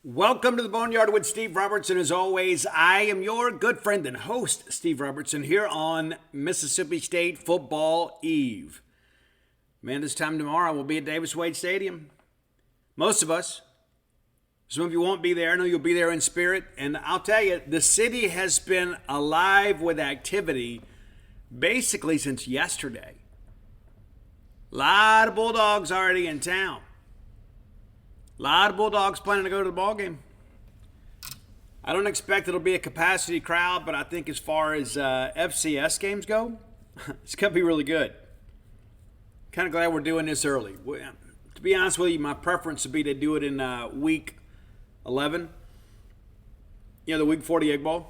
Welcome to the Boneyard with Steve Robertson. As always, I am your good friend and host, Steve Robertson, here on Mississippi State Football Eve. Man, this time tomorrow we'll be at Davis Wade Stadium. Most of us. Some of you won't be there. I know you'll be there in spirit. And I'll tell you, the city has been alive with activity basically since yesterday. A lot of Bulldogs already in town. A lot of Bulldogs planning to go to the ball game. I don't expect it'll be a capacity crowd, but I think as far as FCS games go, it's going to be really good. Kind of glad we're doing this early. To be honest with you, my preference would be to do it in week 11. You know, the week 40 Egg Bowl.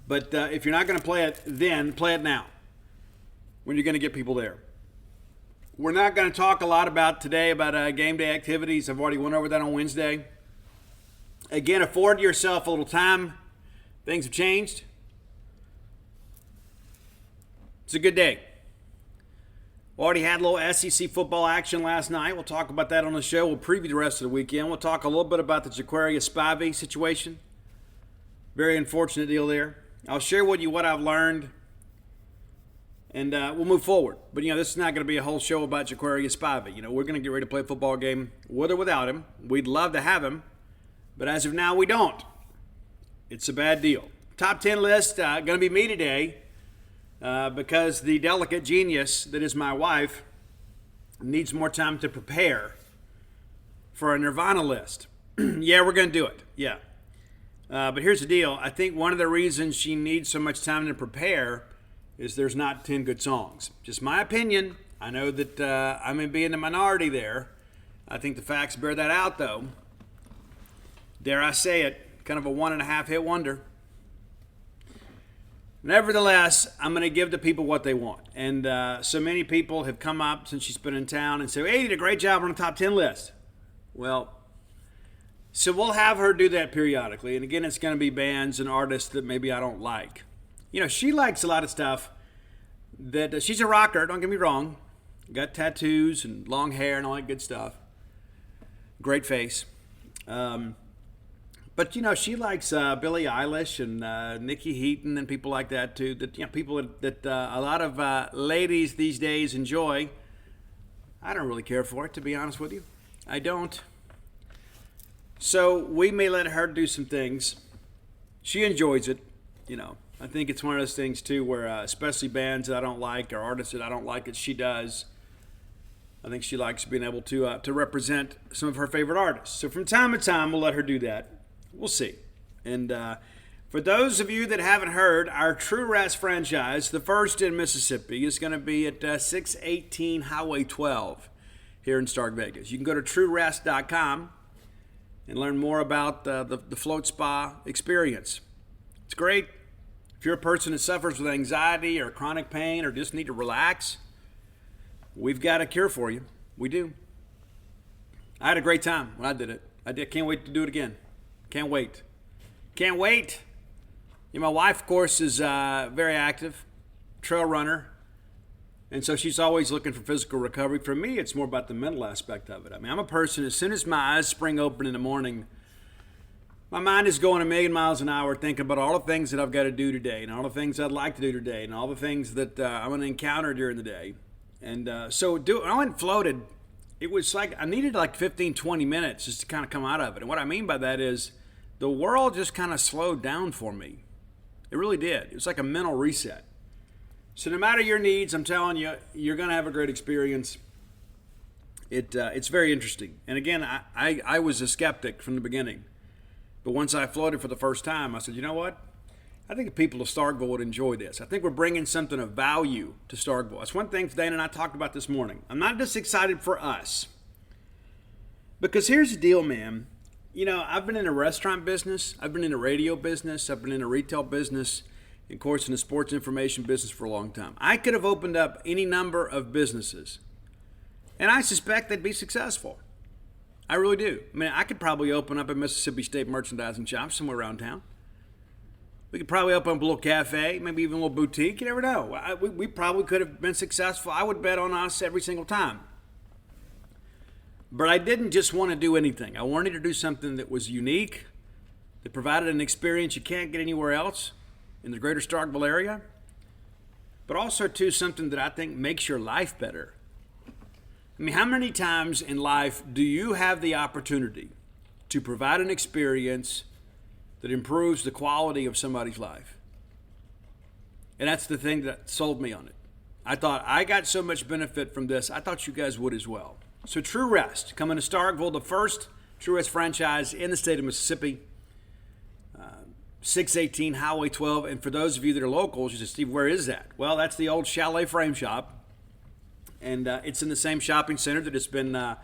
But if you're not going to play it then, play it now when you're going to get people there. We're not going to talk a lot about today about game day activities. I've already went over that on Wednesday. Again, afford yourself a little time. Things have changed. It's a good day. Already had a little SEC football action last night. We'll talk about that on the show. We'll preview the rest of the weekend. We'll talk a little bit about the Jaquaria Spivey situation. Very unfortunate deal there. I'll share with you what I've learned. And we'll move forward. But, this is not going to be a whole show about Jaquaria Spivey. We're going to get ready to play a football game with or without him. We'd love to have him. But as of now, we don't. It's a bad deal. Top 10 list going to be me today because the delicate genius that is my wife needs more time to prepare for a Nirvana list. Yeah, we're going to do it. Yeah. But here's the deal. I think one of the reasons she needs so much time to prepare is there's not 10 good songs. Just my opinion. I know that I may be in the minority there. I think the facts bear that out, though. Dare I say it, kind of a 1.5 hit wonder. Nevertheless, I'm going to give the people what they want. And so many people have come up since she's been in town and said, hey, you did a great job on the top 10 list. Well, so we'll have her do that periodically. And again, it's going to be bands and artists that maybe I don't like. She likes a lot of stuff that she's a rocker, don't get me wrong. Got tattoos and long hair and all that good stuff. Great face. But, she likes Billie Eilish and Nikki Heaton and people like that, too. That people that a lot of ladies these days enjoy. I don't really care for it, to be honest with you. I don't. So we may let her do some things. She enjoys it, I think it's one of those things, too, where especially bands that I don't like or artists that I don't like that she does, I think she likes being able to represent some of her favorite artists. So from time to time, we'll let her do that. We'll see. And for those of you that haven't heard, our True Rest franchise, the first in Mississippi, is going to be at 618 Highway 12 here in Stark Vegas. You can go to TrueRest.com and learn more about the float spa experience. It's great. If you're a person that suffers with anxiety or chronic pain or just need to relax, we've got a cure for you. We do. I had a great time when I did it. Can't wait to do it again. Can't wait. My wife, of course, is very active, trail runner. And so she's always looking for physical recovery. For me, it's more about the mental aspect of it. I'm a person, as soon as my eyes spring open in the morning, my mind is going a million miles an hour thinking about all the things that I've got to do today and all the things I'd like to do today and all the things that I'm going to encounter during the day. And when I went and floated, it was like I needed 15, 20 minutes just to kind of come out of it. And what I mean by that is the world just kind of slowed down for me. It really did. It was like a mental reset. So no matter your needs, I'm telling you, you're going to have a great experience. It's very interesting. And again, I was a skeptic from the beginning. But once I floated for the first time, I said, you know what? I think the people of Starkville would enjoy this. I think we're bringing something of value to Starkville. That's one thing Dana and I talked about this morning. I'm not just excited for us. Because here's the deal, man. I've been in the restaurant business. I've been in the radio business. I've been in the retail business. And, of course, in the sports information business for a long time. I could have opened up any number of businesses. And I suspect they'd be successful. I really do. I could probably open up a Mississippi State merchandising shop somewhere around town. We could probably open up a little cafe, maybe even a little boutique. You never know. We probably could have been successful. I would bet on us every single time. But I didn't just want to do anything. I wanted to do something that was unique, that provided an experience you can't get anywhere else in the greater Starkville area, but also, too, something that I think makes your life better. I mean, how many times in life do you have the opportunity to provide an experience that improves the quality of somebody's life? And that's the thing that sold me on it. I thought I got so much benefit from this, I thought you guys would as well. So True Rest, coming to Starkville, the first True Rest franchise in the state of Mississippi. 618 Highway 12. And for those of you that are locals, you say, Steve, where is that? Well, that's the old Chalet Frame Shop. And it's in the same shopping center that has been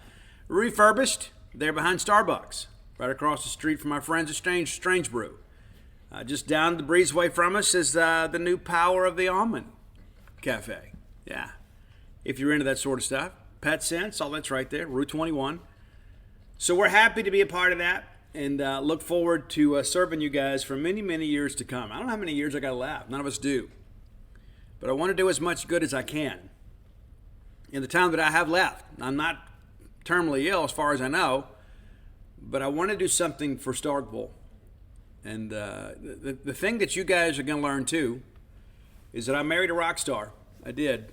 refurbished there behind Starbucks, right across the street from our friends at Strange Brew. Just down the breezeway from us is the new Power of the Almond Cafe. Yeah, if you're into that sort of stuff. Pet Sense, all that's right there, Route 21. So we're happy to be a part of that and look forward to serving you guys for many, many years to come. I don't know how many years I got left. None of us do. But I want to do as much good as I can in the time that I have left. I'm not terminally ill as far as I know, but I want to do something for Starkville. And the thing that you guys are going to learn too is that I married a rock star. I did.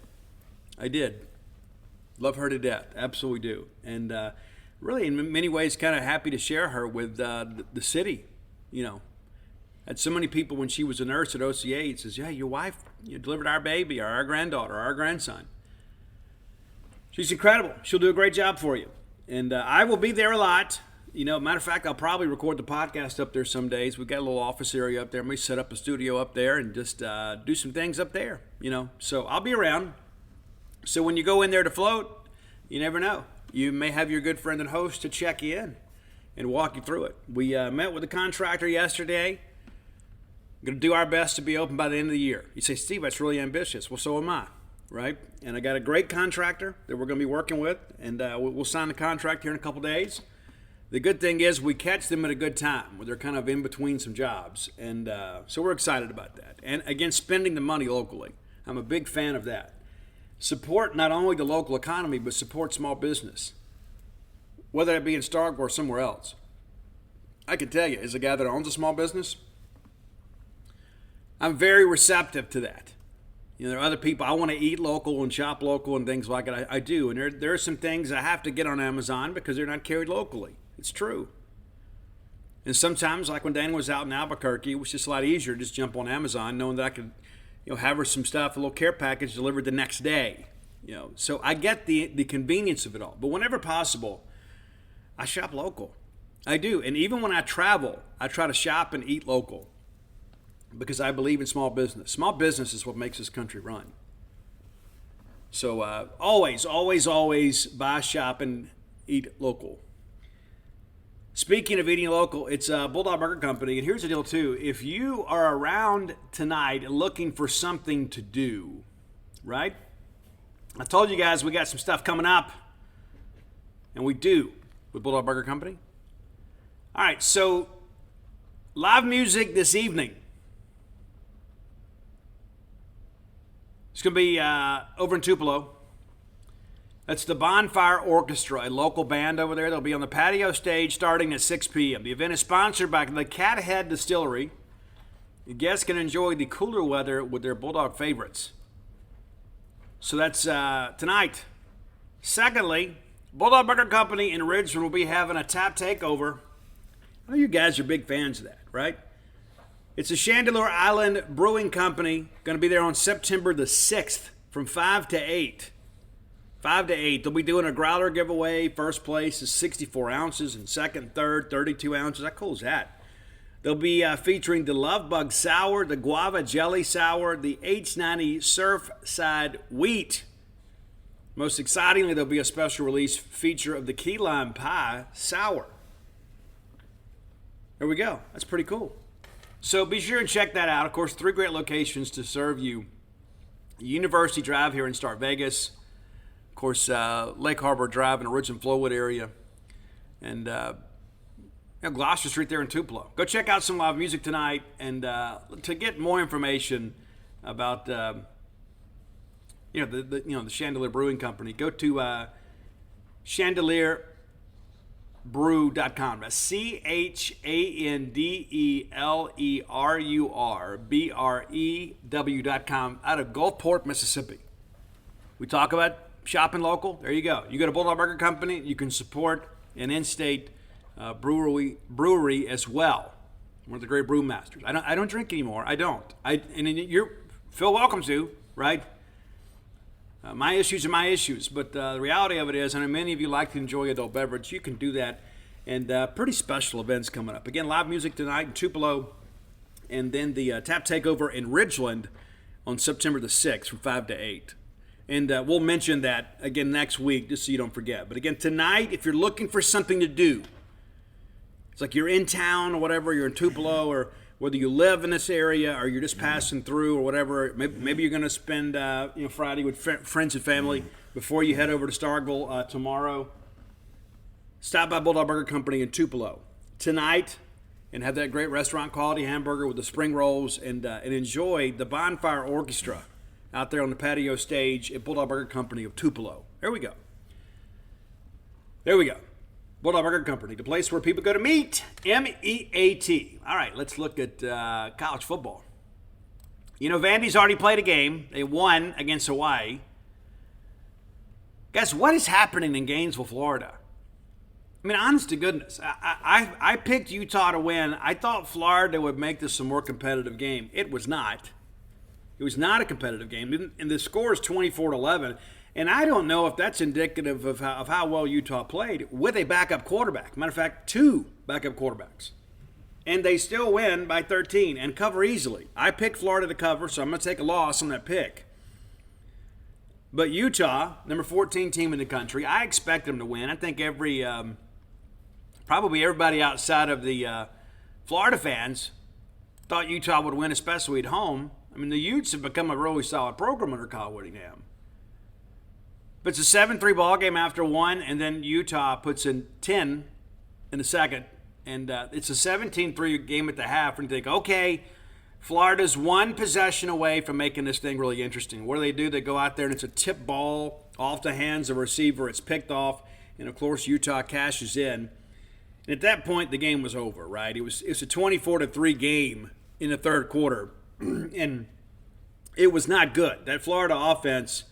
Love her to death. Absolutely do. And really, in many ways, kind of happy to share her with the city. You know, had so many people when she was a nurse at OCA. It says, "Yeah, your wife delivered our baby, or our granddaughter, or our grandson." She's incredible. She'll do a great job for you. And I will be there a lot. You know, matter of fact, I'll probably record the podcast up there some days. We've got a little office area up there. Maybe set up a studio up there and just do some things up there, you know. So I'll be around. So when you go in there to float, you never know. You may have your good friend and host to check you in and walk you through it. We met with the contractor yesterday. Going to do our best to be open by the end of the year. You say, Steve, that's really ambitious. Well, so am I, right? And I got a great contractor that we're going to be working with, and we'll sign the contract here in a couple days. The good thing is we catch them at a good time where they're kind of in between some jobs. And so we're excited about that. And again, spending the money locally. I'm a big fan of that. Support not only the local economy, but support small business, whether it be in Starkville or somewhere else. I can tell you, as a guy that owns a small business, I'm very receptive to that. You know, there are other people, I want to eat local and shop local and things like that. I do. And there are some things I have to get on Amazon because they're not carried locally. It's true. And sometimes, like when Dan was out in Albuquerque, it was just a lot easier to just jump on Amazon knowing that I could, have her some stuff, a little care package delivered the next day. So I get the convenience of it all. But whenever possible, I shop local. I do. And even when I travel, I try to shop and eat local because I believe in small business. Small business is what makes this country run. So always buy, shop, and eat local. Speaking of eating local, it's Bulldog Burger Company. And here's the deal, too. If you are around tonight looking for something to do, right? I told you guys we got some stuff coming up. And we do with Bulldog Burger Company. All right, so live music this evening. It's going to be over in Tupelo. That's the Bonfire Orchestra, a local band over there. They'll be on the patio stage starting at 6 p.m. The event is sponsored by the Cathead Distillery. The guests can enjoy the cooler weather with their Bulldog favorites. So that's tonight. Secondly, Bulldog Burger Company in Ridgeland will be having a tap takeover. I know you guys are big fans of that, right? It's the Chandeleur Island Brewing Company. Going to be there on September the 6th from 5 to 8. 5 to 8. They'll be doing a growler giveaway. First place is 64 ounces, and second, third, 32 ounces. How cool is that? They'll be featuring the Love Bug Sour, the Guava Jelly Sour, the H90 Surfside Wheat. Most excitingly, there'll be a special release feature of the Key Lime Pie Sour. There we go. That's pretty cool. So be sure and check that out. Of course, 3 great locations to serve you. University Drive here in Star Vegas. Of course, Lake Harbor Drive in the Ridge and Flowwood area. And Gloucester Street there in Tupelo. Go check out some live music tonight. And to get more information about the Chandeleur Brewing Company, go to Chandeleur ChandlerBrew.com. That's ChandlerBrewer.com out of Gulfport, Mississippi. We talk about shopping local. There you go. You go to Bulldog Burger Company, you can support an in-state brewery as well. One of the great brewmasters. I don't drink anymore. I don't. And you're feel welcome to, right? My issues are my issues, but the reality of it is, I know many of you like to enjoy adult beverage. You can do that, and pretty special events coming up. Again, live music tonight in Tupelo, and then the Tap Takeover in Ridgeland on September the 6th from 5 to 8. And we'll mention that again next week, just so you don't forget. But again, tonight, if you're looking for something to do, it's like you're in town or whatever, you're in Tupelo, or whether you live in this area or you're just passing through or whatever, maybe you're going to spend Friday with friends and family before you head over to Starkville tomorrow. Stop by Bulldog Burger Company in Tupelo tonight and have that great restaurant quality hamburger with the spring rolls and enjoy the Bonfire Orchestra out there on the patio stage at Bulldog Burger Company of Tupelo. There we go. Bulldog Burger Company, the place where people go to meet, M-E-A-T. All right, let's look at college football. Vandy's already played a game. They won against Hawaii. Guys, what is happening in Gainesville, Florida? I mean, honest to goodness, I picked Utah to win. I thought Florida would make this a more competitive game. It was not. It was not a competitive game, and the score is 24-11. And I don't know if that's indicative of how well Utah played with a backup quarterback. Matter of fact, 2 backup quarterbacks. And they still win by 13 and cover easily. I picked Florida to cover, so I'm going to take a loss on that pick. But Utah, number 14 team in the country, I expect them to win. I think probably everybody outside of the Florida fans thought Utah would win, especially at home. I mean, the Utes have become a really solid program under Kyle Whittingham. But it's a 7-3 ball game after 1, and then Utah puts in 10 in the second. And it's a 17-3 game at the half. And you think, okay, Florida's 1 possession away from making this thing really interesting. What do? They go out there, and it's a tip ball off the hands of a receiver. It's picked off, and, of course, Utah cashes in. And at that point, the game was over, right? It was a 24-3 game in the third quarter. And it was not good. That Florida offense,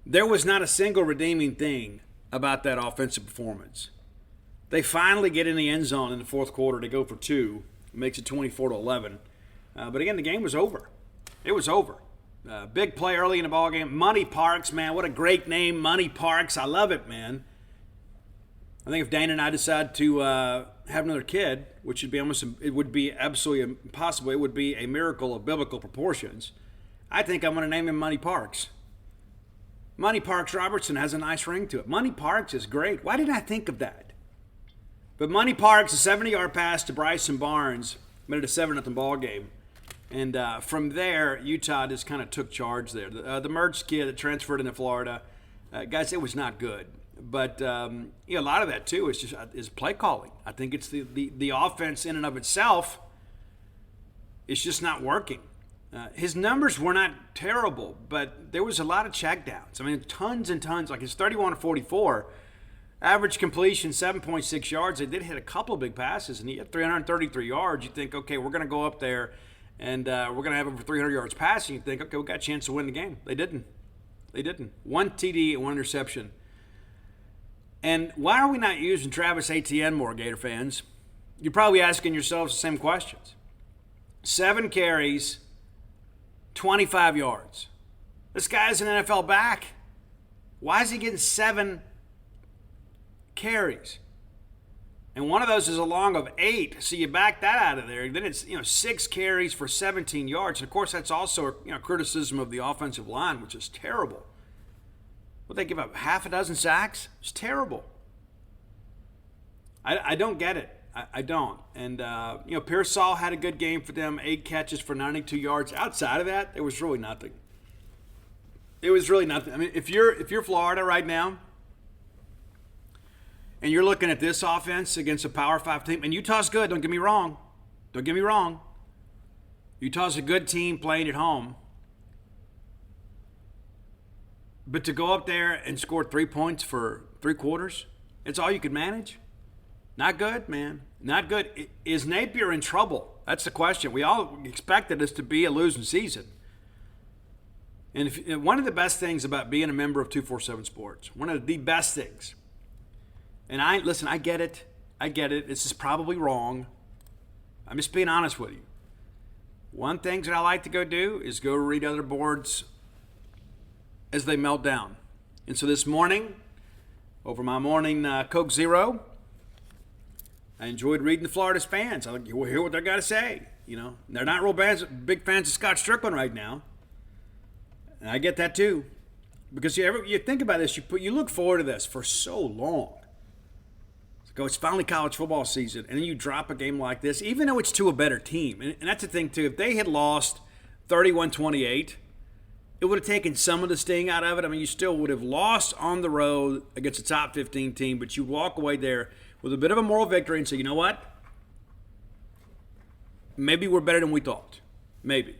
there was not a single redeeming thing about that offensive performance. They finally get in the end zone in the fourth quarter to go for 2. It makes it 24-11. But again, the game was over. It was over. Big play early in the ball game. Money Parks, man, what a great name, Money Parks. I love it, man. I think if Dana and I decide to have another kid, which would be absolutely impossible. It would be a miracle of biblical proportions. I think I'm going to name him Money Parks. Money Parks Robertson has a nice ring to it. Money Parks is great. Why didn't I think of that? But Money Parks, a 70-yard pass to Bryson Barnes, made it a 7-0 ball game. And from there, Utah just kind of took charge there. The Mertz kid that transferred into Florida, guys, it was not good. But a lot of that too is play calling. I think it's the offense in and of itself is just not working. His numbers were not terrible, but there was a lot of checkdowns. I mean, tons and tons. Like his 31-44, average completion 7.6 yards. They did hit a couple of big passes, and he had 333 yards. You think, okay, we're going to go up there and we're going to have over 300 yards passing. You think, okay, we got a chance to win the game. They didn't. 1 TD and 1 interception. And why are we not using Travis Etienne more, Gator fans? You're probably asking yourselves the same questions. 7 carries, 25 yards. This guy's an NFL back. Why is he getting 7 carries? And one of those is a long of 8. So you back that out of there. Then it's 6 carries for 17 yards. And of course, that's also criticism of the offensive line, which is terrible. What, they give up half a dozen sacks? It's terrible. I don't get it. I don't. And, Pearsall had a good game for them, 8 catches for 92 yards. Outside of that, there was really nothing. It was really nothing. I mean, if you're Florida right now, and you're looking at this offense against a Power 5 team, and Utah's good, don't get me wrong. Utah's a good team playing at home. But to go up there and score 3 points for 3 quarters, It's all you could manage? Not good, man. Not good. Is Napier in trouble? That's the question. We all expected this to be a losing season. And one of the best things about being a member of 247 Sports, one of the best things, and I get it. I get it. This is probably wrong. I'm just being honest with you. One thing that I like to go do is go read other boards as they melt down. And so this morning, over my morning Coke Zero, I enjoyed reading the Florida's fans. I hear what they got to say. You know, they're not big fans of Scott Strickland right now. And I get that too, because you think about this, you look forward to this for so long. It's finally college football season, and then you drop a game like this, even though it's to a better team. And that's the thing too. If they had lost 31-28, it would have taken some of the sting out of it. I mean, you still would have lost on the road against a top 15 team, but you walk away there with a bit of a moral victory and say, you know what? Maybe we're better than we thought. Maybe.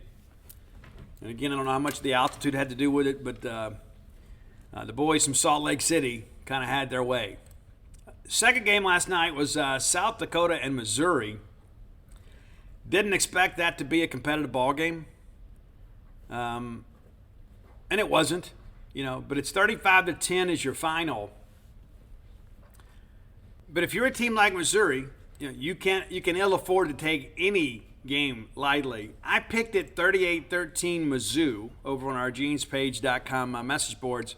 And again, I don't know how much the altitude had to do with it, but the boys from Salt Lake City kind of had their way. Second game last night was South Dakota and Missouri. Didn't expect that to be a competitive ball game. And it wasn't, but it's 35-10 is your final. But if you're a team like Missouri, you can ill afford to take any game lightly. I picked it 38-13 Mizzou over on our genespage.com, my message boards.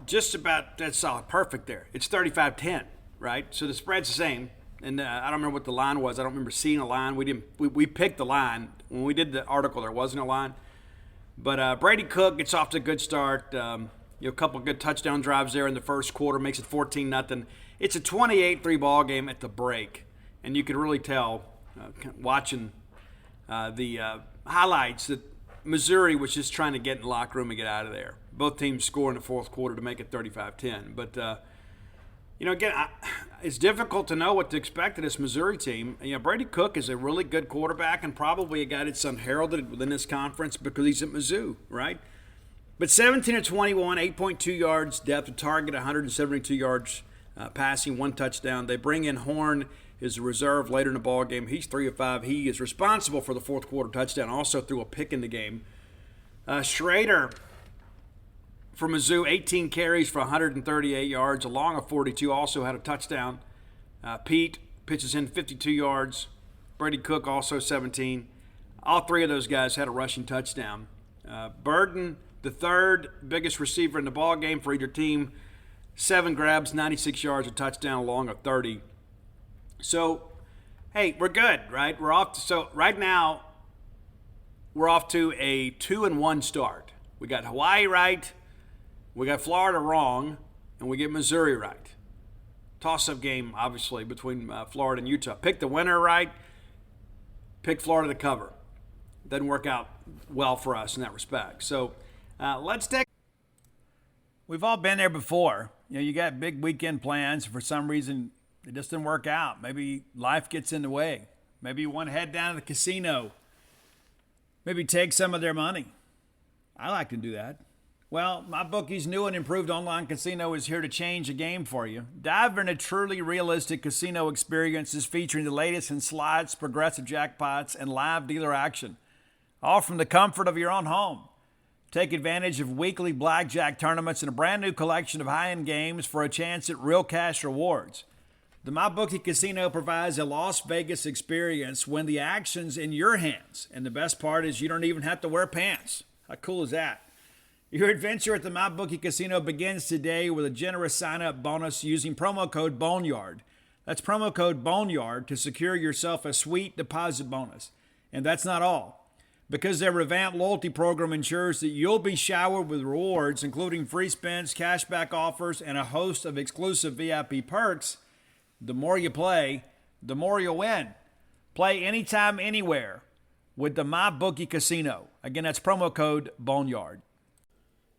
Just about that's solid, perfect there. It's 35-10, right? So the spread's the same. And I don't remember what the line was. I don't remember seeing a line. We picked the line. When we did the article, there wasn't a line. But Brady Cook gets off to a good start. A couple of good touchdown drives there in the first quarter, makes it 14-0. It's a 28-3 ball game at the break. And you could really tell, watching the highlights, that Missouri was just trying to get in the locker room and get out of there. Both teams score in the fourth quarter to make it 35-10. But, again, it's difficult to know what to expect of this Missouri team. Brady Cook is a really good quarterback and probably a guy that's unheralded within this conference because he's at Mizzou, right? But 17-21, 8.2 yards depth of target, 172 yards passing, 1 touchdown. They bring in Horn as a reserve later in the ball game. He's 3 of 5. He is responsible for the fourth quarter touchdown, also threw a pick in the game. Schrader for Mizzou, 18 carries for 138 yards, along a 42, also had a touchdown. Pete pitches in 52 yards. Brady Cook also 17. All three of those guys had a rushing touchdown. Burden, the third biggest receiver in the ball game for either team, 7 grabs, 96 yards, a touchdown, along a 30. So, hey, we're good, right? Right now, we're off to a 2-1 start. We got Hawaii right. We got Florida wrong, and we get Missouri right. Toss-up game, obviously, between Florida and Utah. Pick the winner right, pick Florida to cover. Doesn't work out well for us in that respect. So let's take. We've all been there before. You got big weekend plans. For some reason, it just didn't work out. Maybe life gets in the way. Maybe you want to head down to the casino. Maybe take some of their money. I like to do that. Well, MyBookie's new and improved online casino is here to change the game for you. Dive into truly realistic casino experiences featuring the latest in slots, progressive jackpots, and live dealer action, all from the comfort of your own home. Take advantage of weekly blackjack tournaments and a brand new collection of high-end games for a chance at real cash rewards. The MyBookie Casino provides a Las Vegas experience when the action's in your hands. And the best part is you don't even have to wear pants. How cool is that? Your adventure at the MyBookie Casino begins today with a generous sign-up bonus using promo code Boneyard. That's promo code Boneyard to secure yourself a sweet deposit bonus. And that's not all. Because their revamped loyalty program ensures that you'll be showered with rewards, including free spins, cashback offers, and a host of exclusive VIP perks, the more you play, the more you'll win. Play anytime, anywhere with the MyBookie Casino. Again, that's promo code Boneyard.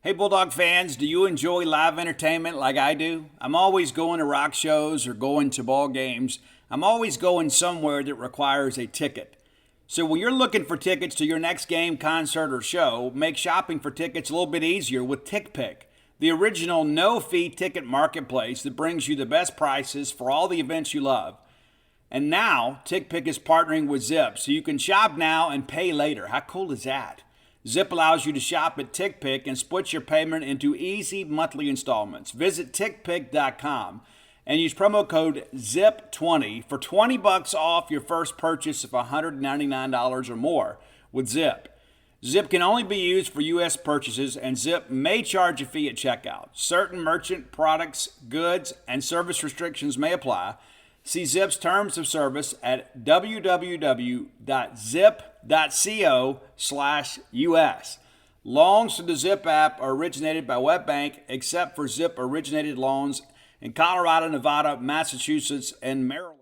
Hey, Bulldog fans, do you enjoy live entertainment like I do? I'm always going to rock shows or going to ball games. I'm always going somewhere that requires a ticket. So when you're looking for tickets to your next game, concert, or show, make shopping for tickets a little bit easier with TickPick. the original no-fee ticket marketplace that brings you the best prices for all the events you love. And now, TickPick is partnering with Zip, so you can shop now and pay later. How cool is that? Zip allows you to shop at TickPick and split your payment into easy monthly installments. Visit TickPick.com and use promo code ZIP20 for $20 off your first purchase of $199 or more with Zip. Zip can only be used for U.S. purchases, and Zip may charge a fee at checkout. Certain merchant products, goods, and service restrictions may apply. See Zip's terms of service at www.zip.co/US. Loans to the Zip app are originated by WebBank, except for Zip-originated loans in Colorado, Nevada, Massachusetts, and Maryland.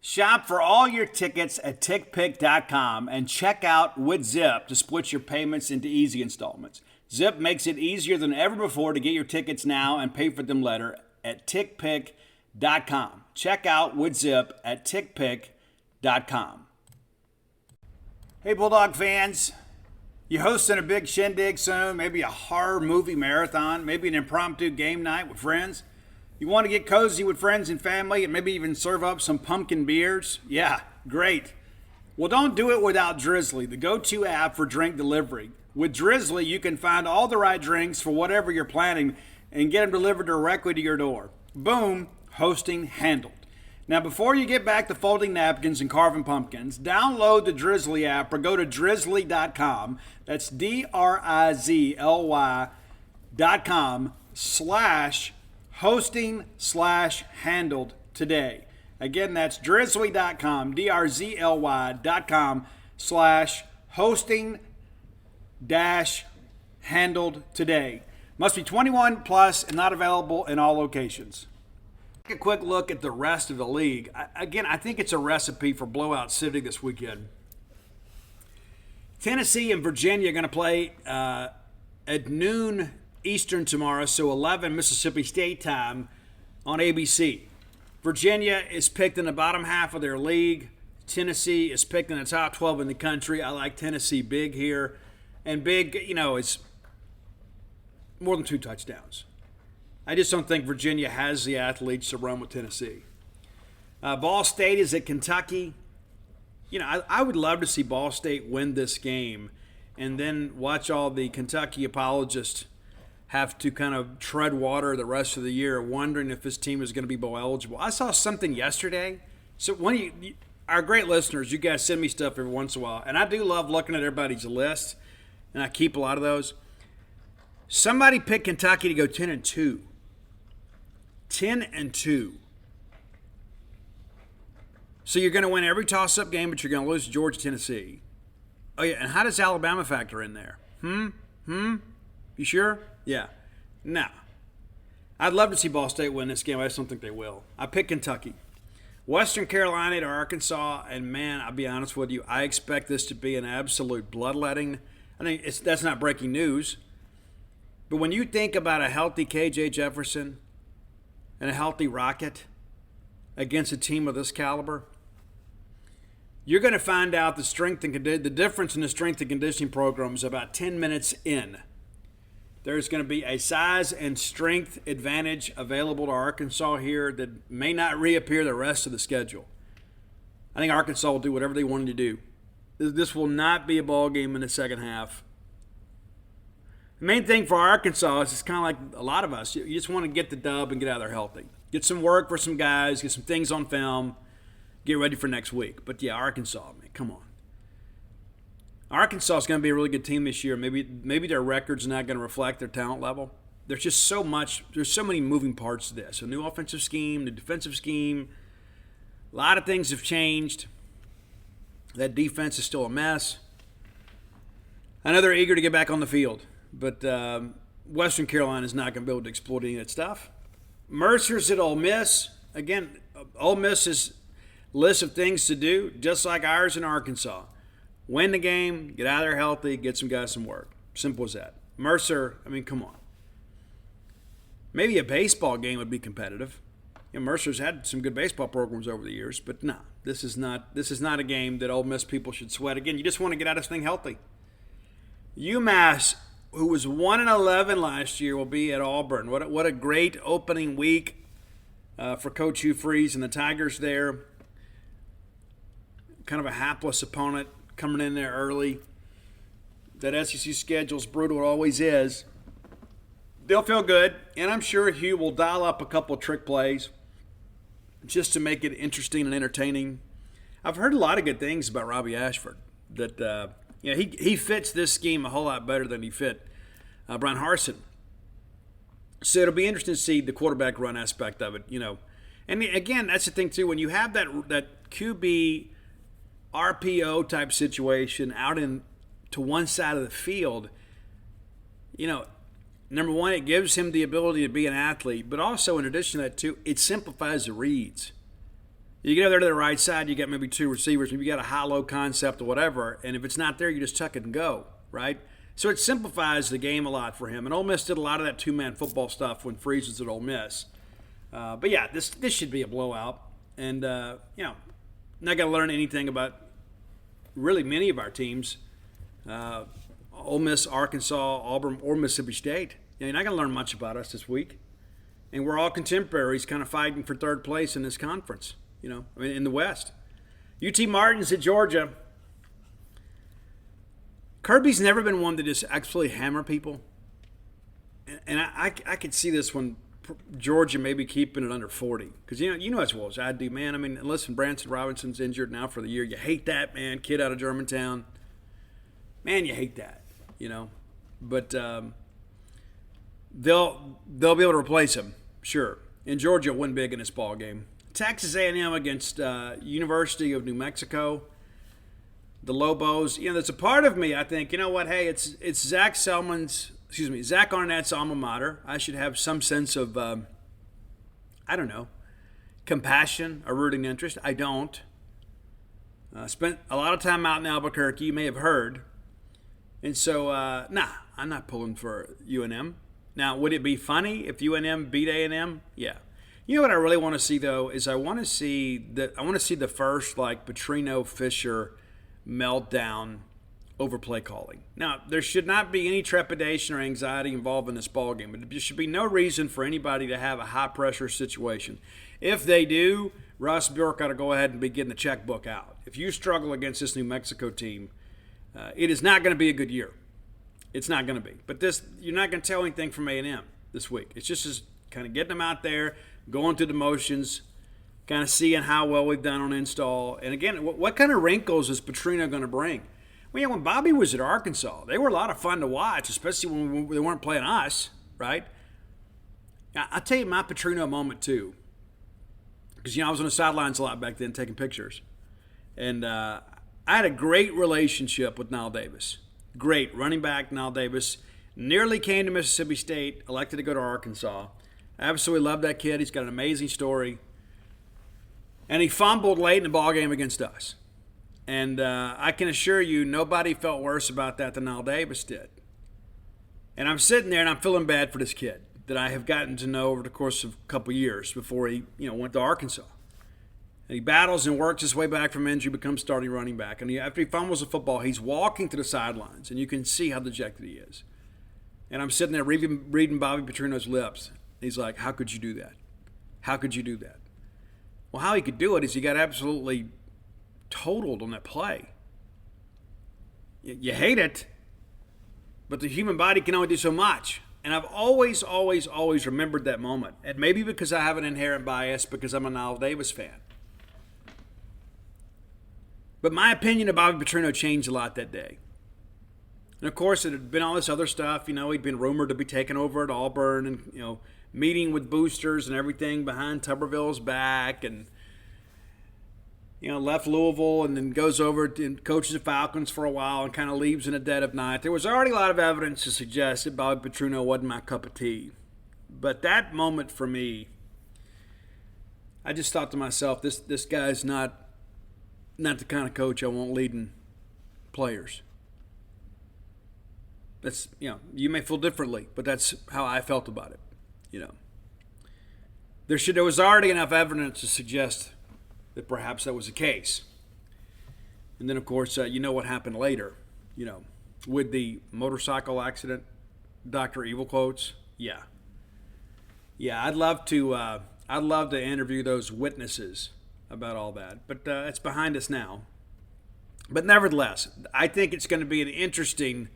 Shop for all your tickets at TickPick.com and check out with Zip to split your payments into easy installments. Zip makes it easier than ever before to get your tickets now and pay for them later at TickPick.com. Check out with Zip at TickPick.com. Hey, Bulldog fans. You hosting a big shindig soon, maybe a horror movie marathon, maybe an impromptu game night with friends. You want to get cozy with friends and family and maybe even serve up some pumpkin beers? Yeah, great. Well, don't do it without Drizzly, the go-to app for drink delivery. With Drizzly, you can find all the right drinks for whatever you're planning and get them delivered directly to your door. Boom, hosting handled. Now, before you get back to folding napkins and carving pumpkins, download the Drizzly app or go to drizzly.com. That's DRIZLY.com/hosting/handled today. Again, that's drizzly.com, DRZLY.com/hosting-handled today. Must be 21 plus and not available in all locations. Take a quick look at the rest of the league. Again, I think it's a recipe for blowout city this weekend. Tennessee and Virginia are going to play at noon Eastern tomorrow, so 11 Mississippi State time on ABC. Virginia is picked in the bottom half of their league. Tennessee is picked in the top 12 in the country. I like Tennessee big here. And big, is more than 2 touchdowns. I just don't think Virginia has the athletes to run with Tennessee. Ball State is at Kentucky. I would love to see Ball State win this game and then watch all the Kentucky apologists have to kind of tread water the rest of the year, wondering if this team is going to be bowl eligible. I saw something yesterday. So our great listeners, you guys send me stuff every once in a while, and I do love looking at everybody's list, and I keep a lot of those. Somebody picked Kentucky to go 10-2. 10-2. So you're going to win every toss-up game, but you're going to lose to Georgia, Tennessee. Oh, yeah, and how does Alabama factor in there? You sure? Yeah. No. I'd love to see Ball State win this game. I just don't think they will. I picked Kentucky. Western Carolina to Arkansas, and man, I'll be honest with you, I expect this to be an absolute bloodletting. I think that's not breaking news. But when you think about a healthy KJ Jefferson and a healthy Rocket against a team of this caliber, you're going to find out the difference in the strength and conditioning program is about 10 minutes in. There's going to be a size and strength advantage available to Arkansas here that may not reappear the rest of the schedule. I think Arkansas will do whatever they wanted to do. This will not be a ball game in the second half. The main thing for Arkansas is it's kind of like a lot of us. You just want to get the dub and get out of there healthy. Get some work for some guys, get some things on film, get ready for next week. But, yeah, Arkansas, man, come on. Arkansas is going to be a really good team this year. Maybe their record's not going to reflect their talent level. There's just so much. There's so many moving parts to this. A new offensive scheme, the defensive scheme. A lot of things have changed. That defense is still a mess. I know they're eager to get back on the field, but Western Carolina is not going to be able to exploit any of that stuff. Mercer's at Ole Miss. Again, Ole Miss's list of things to do, just like ours in Arkansas. Win the game, get out of there healthy, get some guys some work. Simple as that. Mercer, I mean, come on. Maybe a baseball game would be competitive. Mercer's had some good baseball programs over the years, but no, this is not a game that Ole Miss people should sweat. Again, you just want to get out of this thing healthy. UMass who was 1-11 last year, will be at Auburn. What a great opening week for Coach Hugh Freeze and the Tigers there. Kind of a hapless opponent coming in there early. That SEC schedule's brutal, it always is. They'll feel good, and I'm sure Hugh will dial up a couple of trick plays just to make it interesting and entertaining. I've heard a lot of good things about Robbie Ashford. That he fits this scheme a whole lot better than he fit Brian Harsin. So it'll be interesting to see the quarterback run aspect of it. And again, that's the thing too. When you have that QB RPO type situation out to one side of the field, number one, it gives him the ability to be an athlete, but also in addition to that too, it simplifies the reads. You get over there to the right side, you got maybe two receivers, maybe you got a high-low concept or whatever, and if it's not there, you just tuck it and go, right? So it simplifies the game a lot for him. And Ole Miss did a lot of that two-man football stuff when Freeze was at Ole Miss. But yeah, this should be a blowout. And, not going to learn anything about really many of our teams. Ole Miss, Arkansas, Auburn, or Mississippi State. You're not going to learn much about us this week. And we're all contemporaries kind of fighting for third place in this conference, in the West. UT Martin's at Georgia. Kirby's never been one to just absolutely hammer people. And I could see this one, Georgia maybe keeping it under 40. Because, you know as well as I do, man. I mean, listen, Branson Robinson's injured now for the year. You hate that, man. Kid out of Germantown. Man, you hate that, But they'll be able to replace him, sure. And Georgia will win big in this ball game. Texas A&M against University of New Mexico. The Lobos. There's a part of me, I think, hey, it's Zach Arnett's alma mater. I should have some sense of, compassion or rooting interest. I don't. Spent a lot of time out in Albuquerque, you may have heard. And so, I'm not pulling for UNM. Now, would it be funny if UNM beat A&M? Yeah. You know what I really want to see, though, is I want to see the first, Petrino Fisher meltdown over play calling. Now, there should not be any trepidation or anxiety involved in this ballgame, but there should be no reason for anybody to have a high-pressure situation. If they do, Ross Bjork ought to go ahead and be getting the checkbook out. If you struggle against this New Mexico team, it is not going to be a good year. It's not going to be. But you're not going to tell anything from A&M this week. It's just kind of getting them out there, going through the motions, kind of seeing how well we've done on install. And again, what kind of wrinkles is Petrino going to bring? Well, when Bobby was at Arkansas, they were a lot of fun to watch, especially when they weren't playing us, right? I'll tell you my Petrino moment, too. Because, I was on the sidelines a lot back then taking pictures. And I had a great relationship with Nile Davis. Great. Running back Nile Davis. Nearly came to Mississippi State, elected to go to Arkansas. Absolutely love that kid. He's got an amazing story. And he fumbled late in the ballgame against us. And I can assure you, nobody felt worse about that than Nile Davis did. And I'm sitting there and I'm feeling bad for this kid that I have gotten to know over the course of a couple years before he, went to Arkansas. And he battles and works his way back from injury, becomes starting running back. And after he fumbles the football, he's walking to the sidelines, and you can see how dejected he is. And I'm sitting there reading Bobby Petrino's lips. He's like, how could you do that? How could you do that? Well, how he could do it is he got absolutely totaled on that play. You hate it, but the human body can only do so much. And I've always, always, always remembered that moment. And maybe because I have an inherent bias because I'm a Nile Davis fan. But my opinion of Bobby Petrino changed a lot that day. And, of course, it had been all this other stuff. He'd been rumored to be taking over at Auburn and, meeting with boosters and everything behind Tuberville's back and, left Louisville and then goes over and coaches the Falcons for a while and kind of leaves in the dead of night. There was already a lot of evidence to suggest that Bobby Petrino wasn't my cup of tea. But that moment for me, I just thought to myself, this guy's not the kind of coach I want leading players. That's, you may feel differently, but that's how I felt about it, There was already enough evidence to suggest that perhaps that was the case. And then, of course, what happened later, with the motorcycle accident Dr. Evil quotes. Yeah. Yeah, I'd love to interview those witnesses about all that. But it's behind us now. But nevertheless, I think it's going to be an interesting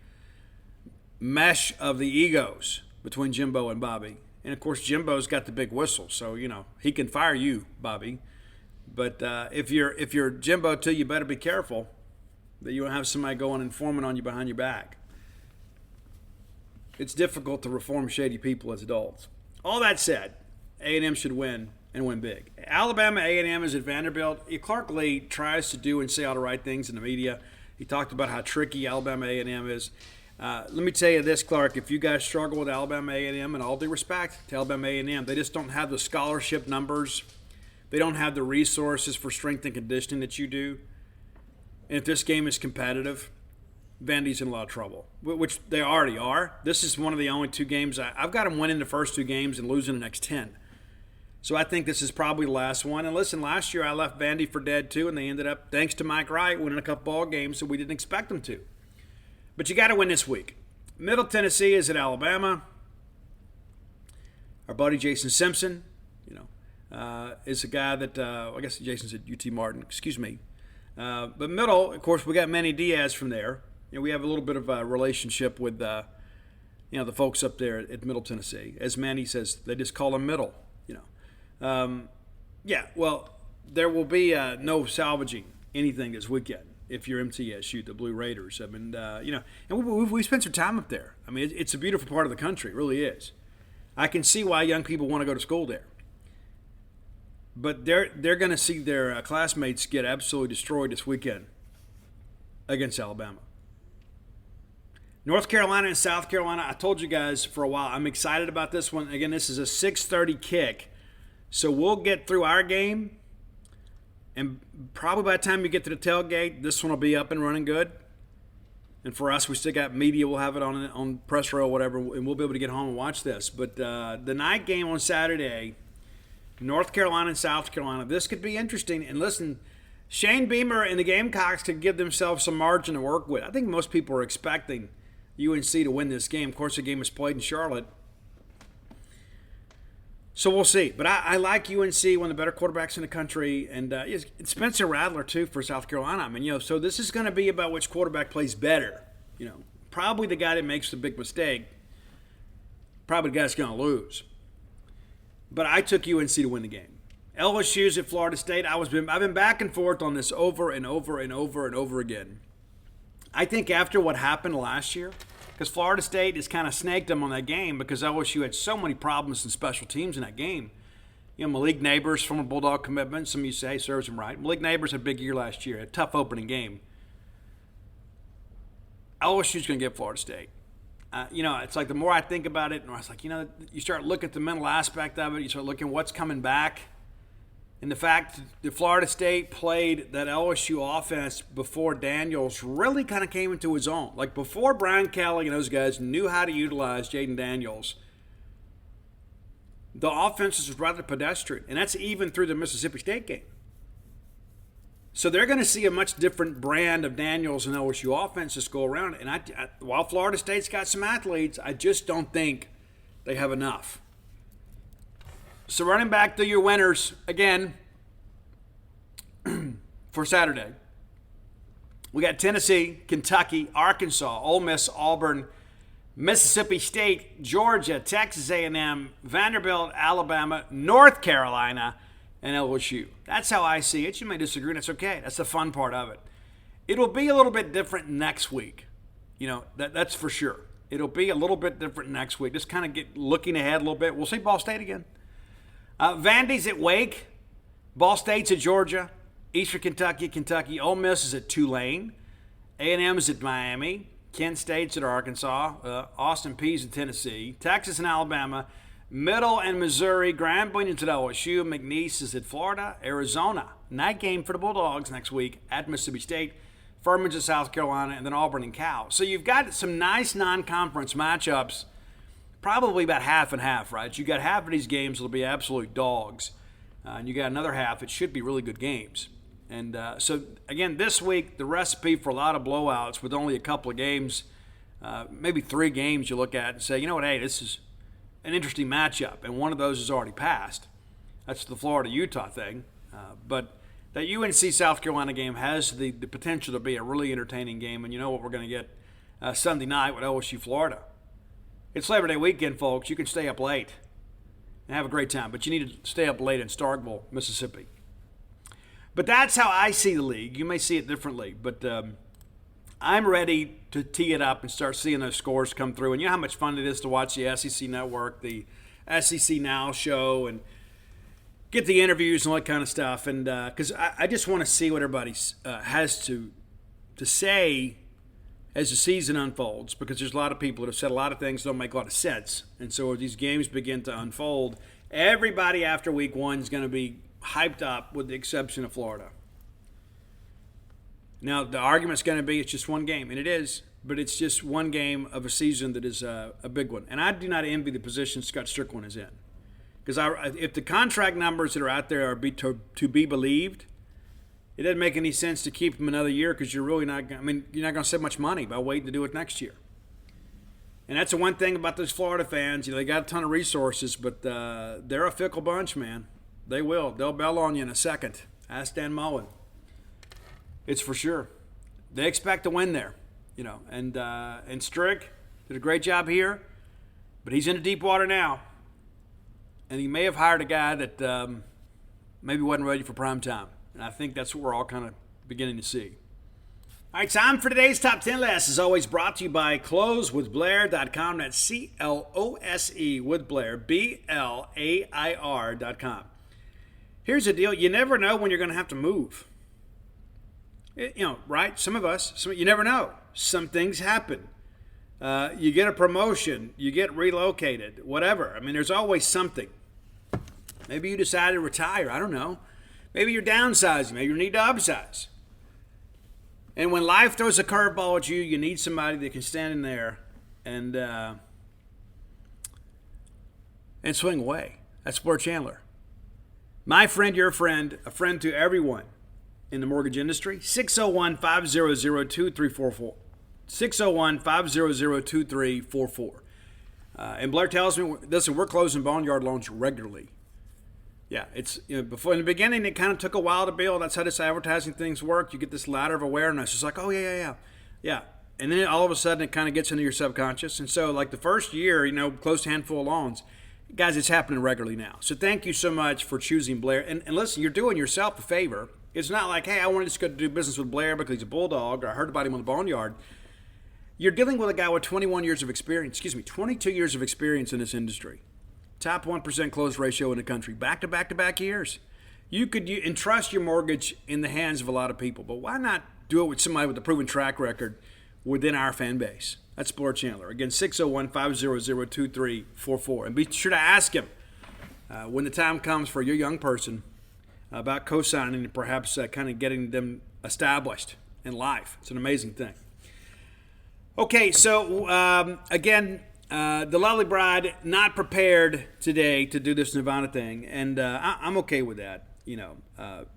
mesh of the egos between Jimbo and Bobby. And, of course, Jimbo's got the big whistle, so, he can fire you, Bobby. But if you're Jimbo, too, you better be careful that you don't have somebody going informing on you behind your back. It's difficult to reform shady people as adults. All that said, A&M should win and win big. Alabama A&M is at Vanderbilt. Clark Lee tries to do and say all the right things in the media. He talked about how tricky Alabama A&M is. Let me tell you this, Clark. If you guys struggle with Alabama A&M, and all due respect to Alabama A&M, they just don't have the scholarship numbers. They don't have the resources for strength and conditioning that you do. And if this game is competitive, Vandy's in a lot of trouble, which they already are. This is one of the only two games. I've got them winning the first two games and losing the next 10. So I think this is probably the last one. And listen, last year I left Vandy for dead too, and they ended up, thanks to Mike Wright, winning a couple ball games that we didn't expect them to. But you got to win this week. Middle Tennessee is at Alabama. Our buddy Jason Simpson, is a guy that I guess Jason's at UT Martin. Excuse me. But Middle, of course, we got Manny Diaz from there. We have a little bit of a relationship with the folks up there at Middle Tennessee. As Manny says, they just call him Middle. Well, there will be no salvaging anything this weekend if you're MTSU, the Blue Raiders. I mean, and we spent some time up there. I mean, it's a beautiful part of the country. It really is. I can see why young people want to go to school there. But they're going to see their classmates get absolutely destroyed this weekend against Alabama. North Carolina and South Carolina, I told you guys for a while, I'm excited about this one. Again, this is a 6:30 kick. So we'll get through our game, and probably by the time you get to the tailgate, this one will be up and running good. And for us, we still got media. We'll have it on press row or whatever, and we'll be able to get home and watch this. But the night game on Saturday, North Carolina and South Carolina, this could be interesting. And listen, Shane Beamer and the Gamecocks could give themselves some margin to work with. I think most people are expecting UNC to win this game. Of course, the game is played in Charlotte. So we'll see. But I like UNC, one of the better quarterbacks in the country. And Spencer Rattler, too, for South Carolina. I mean, so this is going to be about which quarterback plays better. Probably the guy that makes the big mistake. Probably the guy that's going to lose. But I took UNC to win the game. LSU's at Florida State. I've been back and forth on this over and over and over and over again. I think after what happened last year, because Florida State has kind of snaked them on that game because LSU had so many problems in special teams in that game. Malik Neighbors, former Bulldog commitment, some of you say serves him right. Malik Neighbors had a big year last year, a tough opening game. LSU's going to get Florida State. It's like the more I think about it, and I was like, you start looking at the mental aspect of it, you start looking at what's coming back. And the fact that Florida State played that LSU offense before Daniels really kind of came into his own. Like before Brian Kelly and those guys knew how to utilize Jaden Daniels, the offense was rather pedestrian. And that's even through the Mississippi State game. So they're going to see a much different brand of Daniels and LSU offense this go around. And while Florida State's got some athletes, I just don't think they have enough. So running back to your winners again for Saturday. We got Tennessee, Kentucky, Arkansas, Ole Miss, Auburn, Mississippi State, Georgia, Texas A&M, Vanderbilt, Alabama, North Carolina, and LSU. That's how I see it. You may disagree, and that's okay. That's the fun part of it. It'll be a little bit different next week. That's for sure. It'll be a little bit different next week. Just kind of get looking ahead a little bit. We'll see Ball State again. Vandy's at Wake. Ball State's at Georgia. Eastern Kentucky. Ole Miss is at Tulane. A&M is at Miami. Kent State's at Arkansas. Austin Peay's at Tennessee. Texas and Alabama. Middle and Missouri. Grambling at LSU. McNeese is at Florida. Arizona. Night game for the Bulldogs next week at Mississippi State. Furman's at South Carolina. And then Auburn and Cal. So you've got some nice non-conference matchups. Probably about half and half, right? You got half of these games that'll be absolute dogs. And you got another half that should be really good games. And so, again, this week, the recipe for a lot of blowouts with only a couple of games maybe 3 games you look at and say, you know what, hey, this is an interesting matchup, and one of those is already passed. That's the Florida-Utah thing. But that UNC-South Carolina game has the potential to be a really entertaining game, and you know what we're going to get Sunday night with OSU-Florida. It's Labor Day weekend, folks. You can stay up late and have a great time, but you need to stay up late in Starkville, Mississippi. But that's how I see the league. You may see it differently, but I'm ready to tee it up and start seeing those scores come through. And you know how much fun it is to watch the SEC Network, the SEC Now show, and get the interviews and all that kind of stuff. And because I just want to see what everybody has to say as the season unfolds, because there's a lot of people that have said a lot of things that don't make a lot of sense. And so as these games begin to unfold, everybody after week 1 is going to be hyped up with the exception of Florida. Now, the argument's going to be it's just one game, and it is, but it's just one game of a season that is a big one. And I do not envy the position Scott Strickland is in. Because if the contract numbers that are out there are to be believed, it doesn't make any sense to keep him another year because you're really not. You're not going to save much money by waiting to do it next year. And that's the one thing about those Florida fans. They got a ton of resources, but they're a fickle bunch, man. They will. They'll bail on you in a second. Ask Dan Mullen. It's for sure. They expect to win there, And Strick did a great job here, but he's into deep water now. And he may have hired a guy that maybe wasn't ready for prime time. And I think that's what we're all kind of beginning to see. All right, time for today's Top 10 list. As always, brought to you by closewithblair.com. That's C-L-O-S-E with Blair, B-L-A-I-R.com. Here's the deal. You never know when you're going to have to move. Right? Some of us, you never know. Some things happen. You get a promotion. You get relocated. Whatever. There's always something. Maybe you decide to retire. I don't know. Maybe you're downsizing. Maybe you need to upsize. And when life throws a curveball at you, you need somebody that can stand in there and swing away. That's Blair Chandler. My friend, your friend, a friend to everyone in the mortgage industry. 601-500-2344. 601-500-2344. And Blair tells me, listen, we're closing Boneyard loans regularly. Yeah, it's before in the beginning it kind of took a while to build. That's how this advertising things work. You get this ladder of awareness. It's like, oh yeah, and then all of a sudden it kind of gets into your subconscious. And so like the first year, closed a handful of loans, guys, it's happening regularly now. So thank you so much for choosing Blair. And listen, you're doing yourself a favor. It's not like, hey, I want to just go do business with Blair because he's a Bulldog or I heard about him on the Boneyard. You're dealing with a guy with 22 years of experience in this industry. Top 1% close ratio in the country, back-to-back years. You could entrust your mortgage in the hands of a lot of people, but why not do it with somebody with a proven track record within our fan base? That's Blair Chandler. Again, 601-500-2344. And be sure to ask him when the time comes for your young person about co-signing and perhaps kind of getting them established in life. It's an amazing thing. Okay, so again, the lovely bride not prepared today to do this Nirvana thing, and I'm okay with that.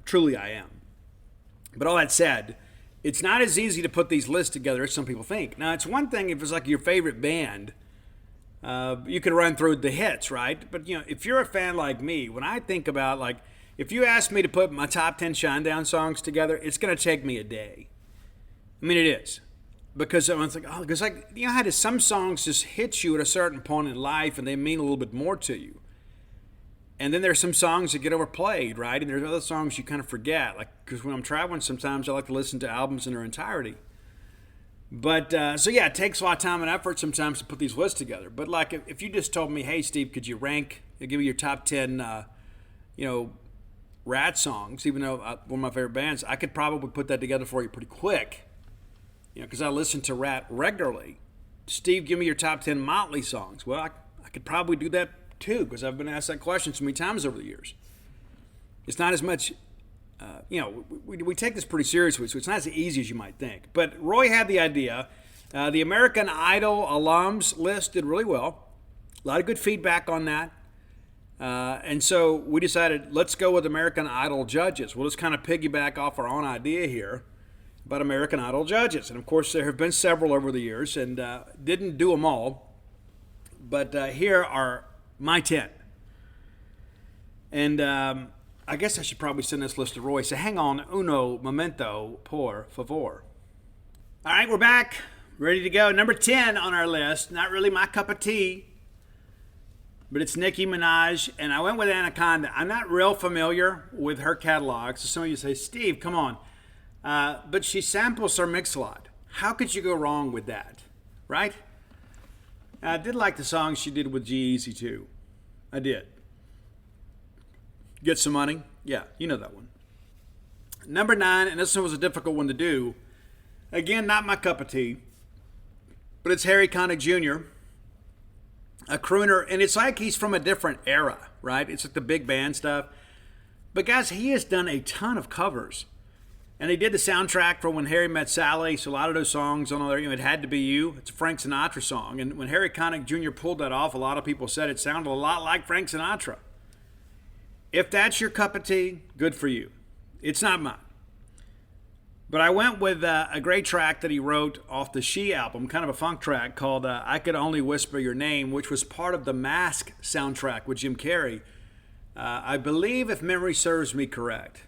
Truly I am. But all that said, it's not as easy to put these lists together as some people think. Now, it's one thing if it's like your favorite band, you can run through the hits, right? But if you're a fan like me, when I think about if you ask me to put my top 10 Shinedown songs together, it's going to take me a day. It is. Because it's like, how does some songs just hit you at a certain point in life and they mean a little bit more to you? And then there's some songs that get overplayed, right? And there's other songs you kind of forget. Because when I'm traveling, sometimes I like to listen to albums in their entirety. But, it takes a lot of time and effort sometimes to put these lists together. But, if you just told me, hey, Steve, could you give me your top 10, Rat songs, even though one of my favorite bands, I could probably put that together for you pretty quick. Because I listen to Rat regularly. Steve, give me your top 10 Motley songs. Well, I could probably do that too, because I've been asked that question so many times over the years. It's not as much, we take this pretty seriously, so it's not as easy as you might think. But Roy had the idea. The American Idol alums list did really well. A lot of good feedback on that. And so we decided, let's go with American Idol judges. We'll just kind of piggyback off our own idea here. about American Idol judges. And of course, there have been several over the years, and didn't do them all. But here are my 10. And I guess I should probably send this list to Roy. So hang on, uno momento, por favor. All right, we're back, ready to go. Number 10 on our list, not really my cup of tea, but it's Nicki Minaj, and I went with Anaconda. I'm not real familiar with her catalog, so some of you say, Steve, come on. But she samples her Mix-a-Lot. How could you go wrong with that, right? I did like the song she did with G-Eazy too. I did. Get Some Money? Yeah, you know that one. Number 9, and this one was a difficult one to do. Again, not my cup of tea, but it's Harry Connick Jr., a crooner, and it's like he's from a different era, right? It's like the big band stuff. But guys, he has done a ton of covers. And he did the soundtrack for When Harry Met Sally, so a lot of those songs on there, It Had to Be You. It's a Frank Sinatra song. And when Harry Connick Jr. pulled that off, a lot of people said it sounded a lot like Frank Sinatra. If that's your cup of tea, good for you. It's not mine. But I went with a great track that he wrote off the She album, kind of a funk track called I Could Only Whisper Your Name, which was part of the Mask soundtrack with Jim Carrey. I believe, if memory serves me correct.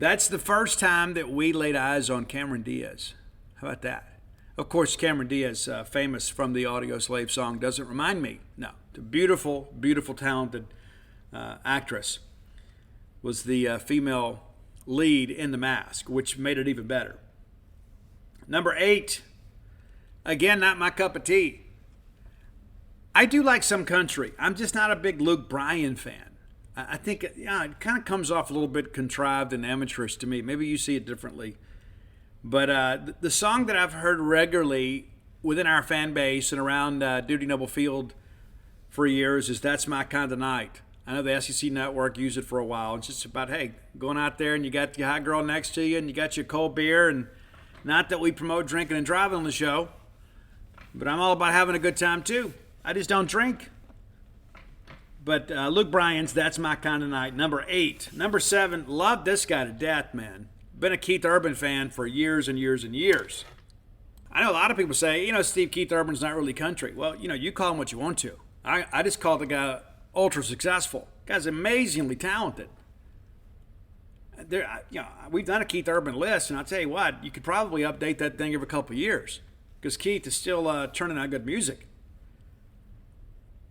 That's the first time that we laid eyes on Cameron Diaz. How about that? Of course, Cameron Diaz, famous from the Audio Slave song, Doesn't Remind Me. No, the beautiful, beautiful, talented actress was the female lead in The Mask, which made it even better. Number 8, again, not my cup of tea. I do like some country. I'm just not a big Luke Bryan fan. I think it kind of comes off a little bit contrived and amateurish to me. Maybe you see it differently. But the song that I've heard regularly within our fan base and around Duty Noble Field for years is That's My Kind of Night. I know the SEC Network used it for a while. It's just about, hey, going out there and you got your hot girl next to you and you got your cold beer. And not that we promote drinking and driving on the show, but I'm all about having a good time too. I just don't drink. But Luke Bryan's That's My Kind of Night, number 8. Number 7, love this guy to death, man. Been a Keith Urban fan for years and years and years. I know a lot of people say, Steve, Keith Urban's not really country. Well, you call him what you want to. I just call the guy ultra successful. Guy's amazingly talented. We've done a Keith Urban list, and I'll tell you what, you could probably update that thing every couple of years because Keith is still turning out good music.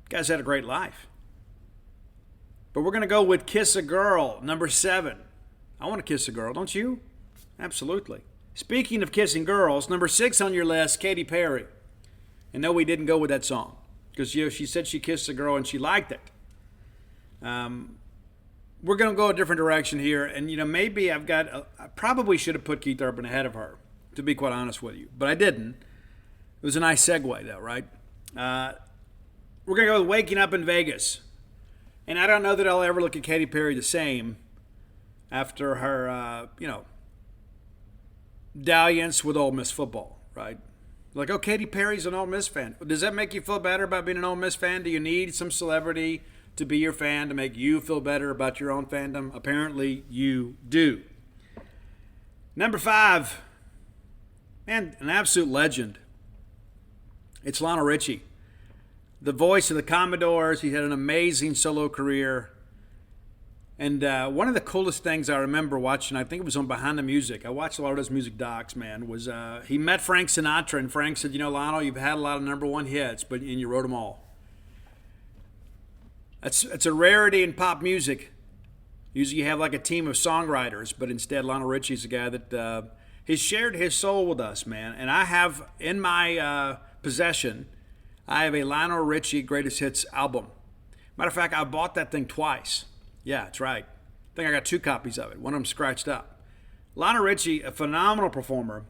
Guy's had a great life. But we're going to go with Kiss a Girl, number 7. I want to kiss a girl, don't you? Absolutely. Speaking of kissing girls, number 6 on your list, Katy Perry. And no, we didn't go with that song because she said she kissed a girl and she liked it. We're going to go a different direction here, and maybe I probably should have put Keith Urban ahead of her, to be quite honest with you, but I didn't. It was a nice segue, though, right? We're going to go with Waking Up in Vegas, and I don't know that I'll ever look at Katy Perry the same after her, dalliance with Ole Miss football, right? Like, oh, Katy Perry's an Ole Miss fan. Does that make you feel better about being an Ole Miss fan? Do you need some celebrity to be your fan to make you feel better about your own fandom? Apparently you do. Number 5, man, an absolute legend. It's Lionel Richie, the voice of the Commodores. He had an amazing solo career. And one of the coolest things I remember watching, I think it was on Behind the Music. I watched a lot of those music docs, man, was he met Frank Sinatra, and Frank said, Lionel, you've had a lot of number 1 hits, and you wrote them all. It's a rarity in pop music. Usually you have like a team of songwriters, but instead Lionel Richie's a guy that he's shared his soul with us, man. And I have in my possession, I have a Lionel Richie Greatest Hits album. Matter of fact, I bought that thing twice. Yeah, that's right. I think I got 2 copies of it. One of them scratched up. Lionel Richie, a phenomenal performer.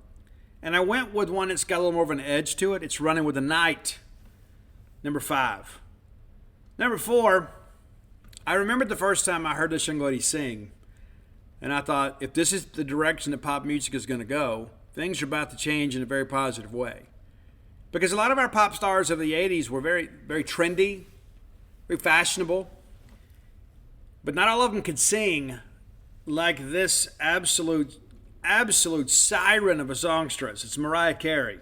And I went with one that's got a little more of an edge to it. It's Running with the Night, number 5. Number 4, I remembered the first time I heard this young lady sing, and I thought, if this is the direction that pop music is going to go, things are about to change in a very positive way. Because a lot of our pop stars of the 80s were very, very trendy, very fashionable, but not all of them could sing like this absolute absolute siren of a songstress. It's Mariah Carey.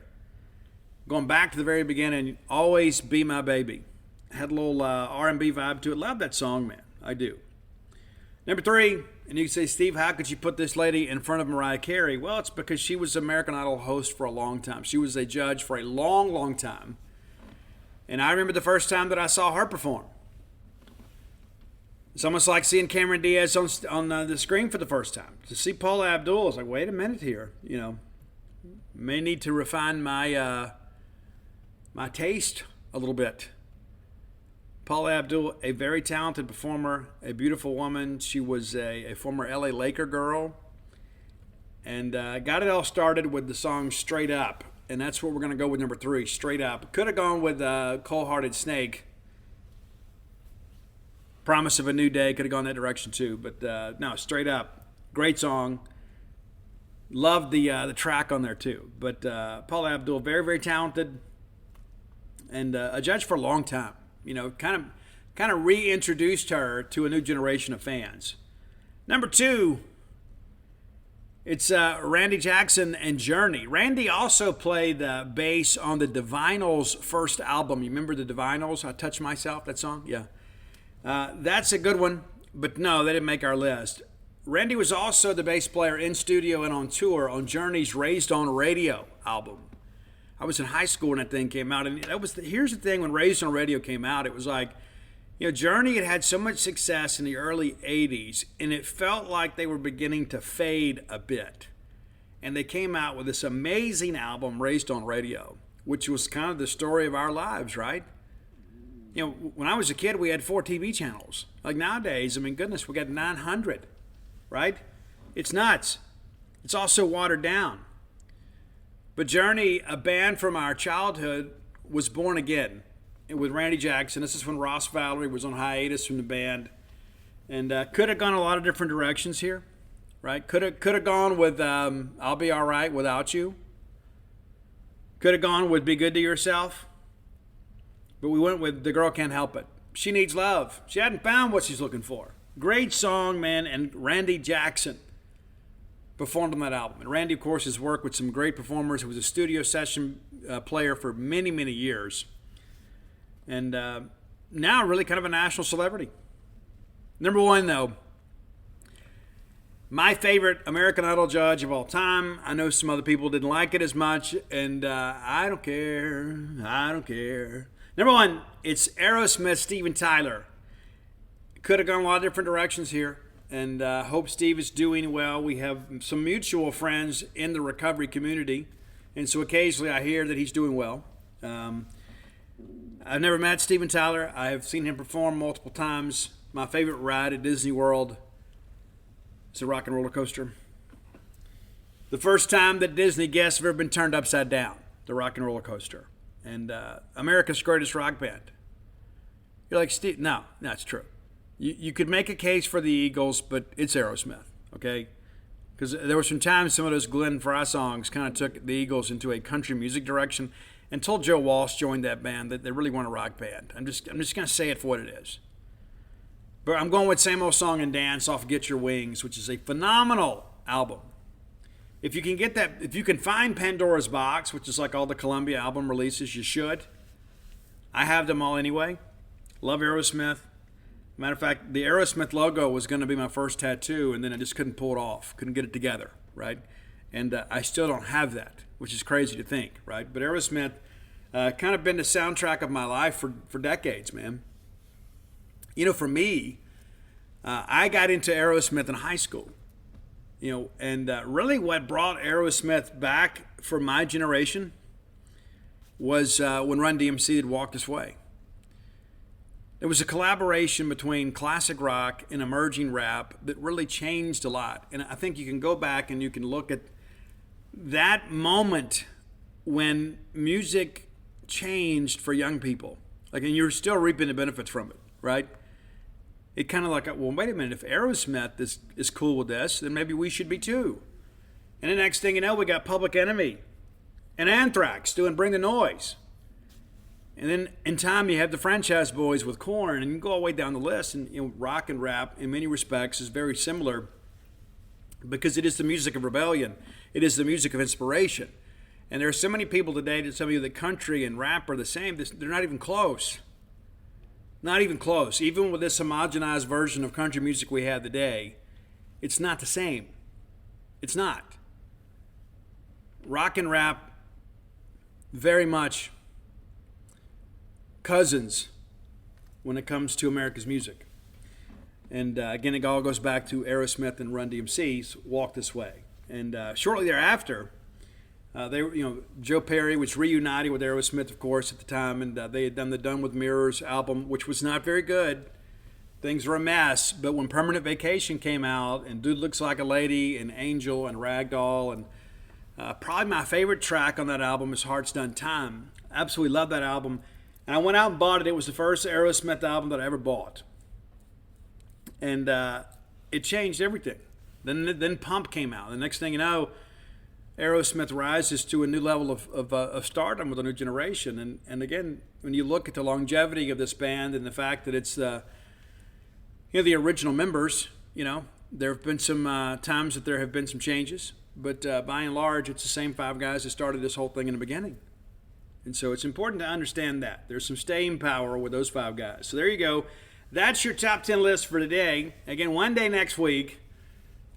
Going back to the very beginning, Always Be My Baby. Had a little R&B vibe to it. Love that song, man. I do. Number 3, and you can say, Steve, how could you put this lady in front of Mariah Carey? Well, it's because she was American Idol host for a long time. She was a judge for a long, long time. And I remember the first time that I saw her perform. It's almost like seeing Cameron Diaz on the screen for the first time. To see Paula Abdul, I was like, wait a minute here. You know, may need to refine my my taste a little bit. Paula Abdul, a very talented performer, a beautiful woman. She was a former LA Laker girl. And got it all started with the song Straight Up. And that's what we're going to go with number 3, Straight Up. Could have gone with Cold Hearted Snake. Promise of a New Day. Could have gone that direction too. But no, Straight Up. Great song. Loved the track on there too. But Paula Abdul, very, very talented. And a judge for a long time. You know, kind of reintroduced her to a new generation of fans. Number 2, it's Randy Jackson and Journey. Randy also played bass on the Divinyls' first album. You remember the Divinyls? I Touch Myself, that song? Yeah. That's a good one, but no, they didn't make our list. Randy was also the bass player in studio and on tour on Journey's Raised on Radio album. I was in high school when that thing came out, and here's the thing: when Raised on Radio came out, it was like, you know, Journey had so much success in the early '80s, and it felt like they were beginning to fade a bit. And they came out with this amazing album, Raised on Radio, which was kind of the story of our lives, right? You know, when I was a kid, we had 4 TV channels. Like nowadays, I mean, goodness, we got 900, right? It's nuts. It's also watered down. But Journey, a band from our childhood, was born again with Randy Jackson. This is when Ross Valerie was on hiatus from the band. And could have gone a lot of different directions here, right? Could have gone with I'll Be All Right Without You. Could have gone with Be Good to Yourself. But we went with The Girl Can't Help It. She Needs Love. She hadn't found what she's looking for. Great song, man, and Randy Jackson performed on that album. And Randy, of course, has worked with some great performers. He was a studio session player for many, many years. And now really kind of a national celebrity. Number 1, though, my favorite American Idol judge of all time. I know some other people didn't like it as much, and I don't care. I don't care. Number 1, it's Aerosmith, Steven Tyler. Could have gone a lot of different directions here. And hope Steve is doing well. We have some mutual friends in the recovery community. And so occasionally I hear that he's doing well. I've never met Steven Tyler. I have seen him perform multiple times. My favorite ride at Disney World is a rock and roller coaster. The first time that Disney guests have ever been turned upside down, the rock and roller coaster. And America's Greatest Rock Band. You're like, Steve, no, it's true. You could make a case for the Eagles, but it's Aerosmith, okay? Because there were some times some of those Glenn Fry songs kind of took the Eagles into a country music direction, until Joe Walsh joined that band that they really weren't a rock band. I'm just going to say it for what it is. But I'm going with Same Old Song and Dance off Get Your Wings, which is a phenomenal album. If you can get that, if you can find Pandora's Box, which is like all the Columbia album releases, you should. I have them all anyway. Love Aerosmith. Matter of fact, the Aerosmith logo was going to be my first tattoo, and then I just couldn't pull it off. Couldn't get it together, right? And I still don't have that, which is crazy to think, right? But Aerosmith kind of been the soundtrack of my life for decades, man. You know, for me, I got into Aerosmith in high school, you know, and really what brought Aerosmith back for my generation was when Run DMC had Walk This Way. It was a collaboration between classic rock and emerging rap that really changed a lot. And I think you can go back and you can look at that moment when music changed for young people. Like, and you're still reaping the benefits from it, right? It kind of like, well, wait a minute, if Aerosmith is cool with this, then maybe we should be too. And the next thing you know, we got Public Enemy and Anthrax doing Bring the Noise. And then in time, you have the Franchise Boys with Korn, and you can go all the way down the list. And you know, rock and rap, in many respects, is very similar. because it is the music of rebellion. It is the music of inspiration. And there are so many people today that tell you that country and rap are the same. They're not even close. Not even close. Even with this homogenized version of country music we have today, it's not the same. It's not. Rock and rap, very much cousins when it comes to America's music. And again, it all goes back to Aerosmith and Run DMC's Walk This Way. And shortly thereafter, Joe Perry was reunited with Aerosmith, of course, at the time, and they had done the Done with Mirrors album, which was not very good. Things were a mess, but when Permanent Vacation came out, and Dude Looks Like a Lady, and Angel, and Ragdoll, and probably my favorite track on that album is Heart's Done Time. Absolutely love that album. And I went out and bought it. It was the first Aerosmith album that I ever bought. And it changed everything. Then Pump came out. The next thing you know, Aerosmith rises to a new level of stardom with a new generation. And again, when you look at the longevity of this band and the fact that it's the original members, there have been some times that there have been some changes. But by and large, it's the same five guys that started this whole thing in the beginning. And so it's important to understand that. There's some staying power with those five guys. So there you go. That's your top 10 list for today. Again, one day next week,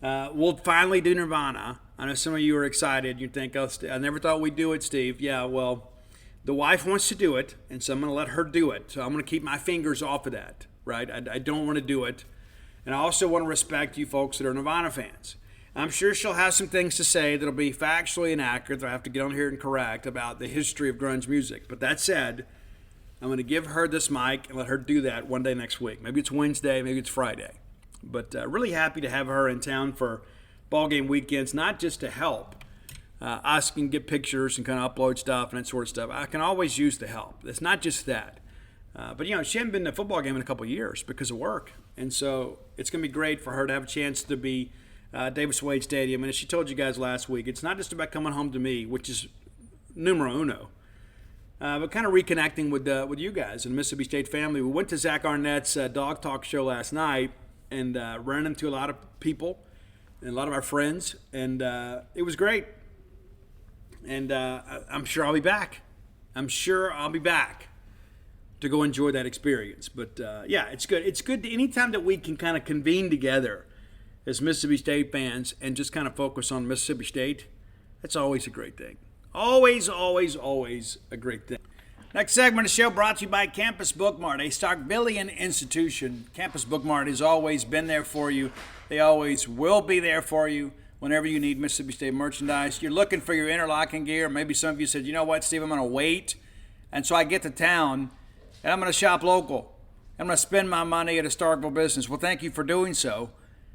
we'll finally do Nirvana. I know some of you are excited. You think, oh, I never thought we'd do it, Steve. Yeah, well, the wife wants to do it, and so I'm going to let her do it. So I'm going to keep my fingers off of that, right? I don't want to do it. And I also want to respect you folks that are Nirvana fans. I'm sure she'll have some things to say that'll be factually inaccurate that I have to get on here and correct about the history of grunge music. But that said, I'm going to give her this mic and let her do that one day next week. Maybe it's Wednesday, maybe it's Friday. But really happy to have her in town for ball game weekends, not just to help. Us can get pictures and kind of upload stuff and that sort of stuff. I can always use the help. It's not just that. But she hadn't been to a football game in a couple of years because of work. And so it's going to be great for her to have a chance to be Davis Wade Stadium. And as she told you guys last week, it's not just about coming home to me, which is numero uno, but kind of reconnecting with you guys and the Mississippi State family. We went to Zach Arnett's Dog Talk show last night and ran into a lot of people and a lot of our friends, and it was great. And I'm sure I'll be back. I'm sure I'll be back to go enjoy that experience. But it's good. It's good anytime that we can kind of convene together as Mississippi State fans and just kind of focus on Mississippi State. That's always a great thing. Always, always, always a great thing. Next segment of the show brought to you by Campus Bookmart, a Starkvillian institution. Campus Bookmart has always been there for you. They always will be there for you whenever you need Mississippi State merchandise. You're looking for your interlocking gear. Maybe some of you said, you know what, Steve, I'm going to wait. And so I get to town, and I'm going to shop local. I'm going to spend my money at a Starkville business. Well, thank you for doing so.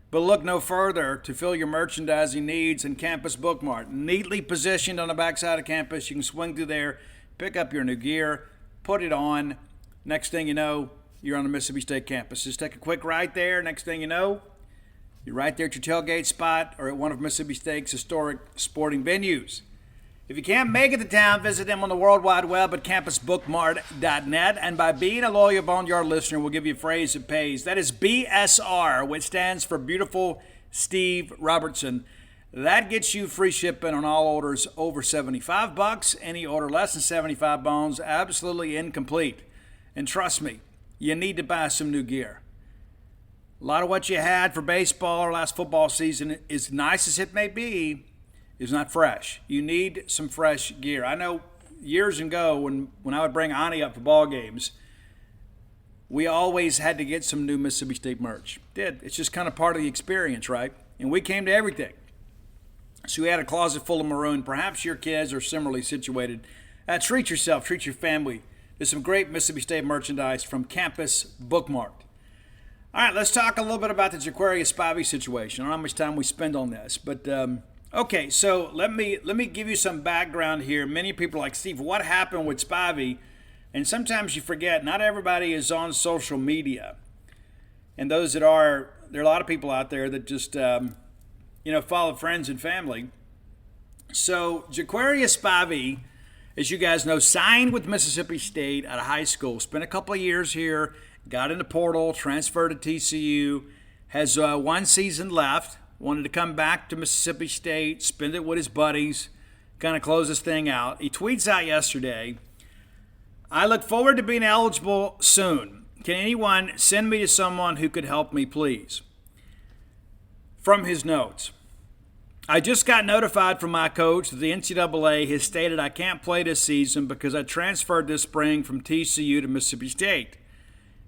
But look no further to fill your merchandising needs in Campus Bookmart. Neatly positioned on the backside of campus. You can swing through there, pick up your new gear, put it on. Next thing you know, you're on the Mississippi State campus. Just take a quick ride there. Next thing you know, you're right there at your tailgate spot or at one of Mississippi State's historic sporting venues. If you can't make it to town, visit them on the World Wide Web at campusbookmart.net. And by being a loyal Boneyard listener, we'll give you a phrase that pays. That is BSR, which stands for Beautiful Steve Robertson. That gets you free shipping on all orders over $75. Any order less than 75 bones, absolutely incomplete. And trust me, you need to buy some new gear. A lot of what you had for baseball or last football season, as nice as it may be, is not fresh. You need some fresh gear. I know years ago when I would bring Ani up for ball games, we always had to get some new Mississippi State merch. It's just kind of part of the experience, right? And we came to everything. So we had a closet full of maroon. Perhaps your kids are similarly situated. Treat yourself, treat your family. There's some great Mississippi State merchandise from Campus Bookmart. All right, let's talk a little bit about the Jaquaria Spivey situation. I don't know how much time we spend on this, but okay, so let me give you some background here. Many people are like, Steve, what happened with Spivey? And sometimes you forget, not everybody is on social media. And those that are, there are a lot of people out there that just, follow friends and family. So Jaquaria Spivey, as you guys know, signed with Mississippi State out of high school, spent a couple of years here, got in the portal, transferred to TCU, has one season left wanted to come back to Mississippi State, spend it with his buddies, kind of close this thing out. He tweets out yesterday, "I look forward to being eligible soon. Can anyone send me to someone who could help me, please?" From his notes, "I just got notified from my coach that the NCAA has stated I can't play this season because I transferred this spring from TCU to Mississippi State.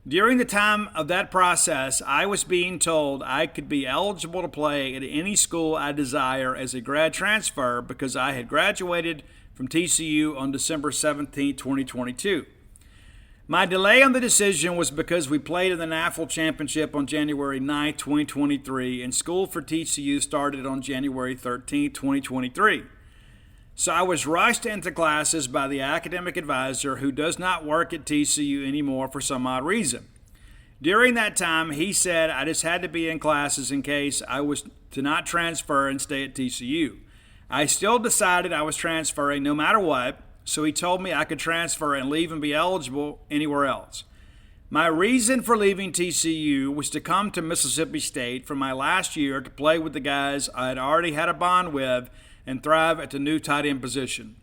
During the time of that process, I was being told I could be eligible to play at any school I desire as a grad transfer because I had graduated from TCU on December 17, 2022. My delay on the decision was because we played in the NAFL Championship on January 9, 2023, and school for TCU started on January 13, 2023. So I was rushed into classes by the academic advisor who does not work at TCU anymore for some odd reason. During that time, he said I just had to be in classes in case I was to not transfer and stay at TCU. I still decided I was transferring no matter what, so he told me I could transfer and leave and be eligible anywhere else. My reason for leaving TCU was to come to Mississippi State for my last year to play with the guys I had already had a bond with and thrive at the new tight end position.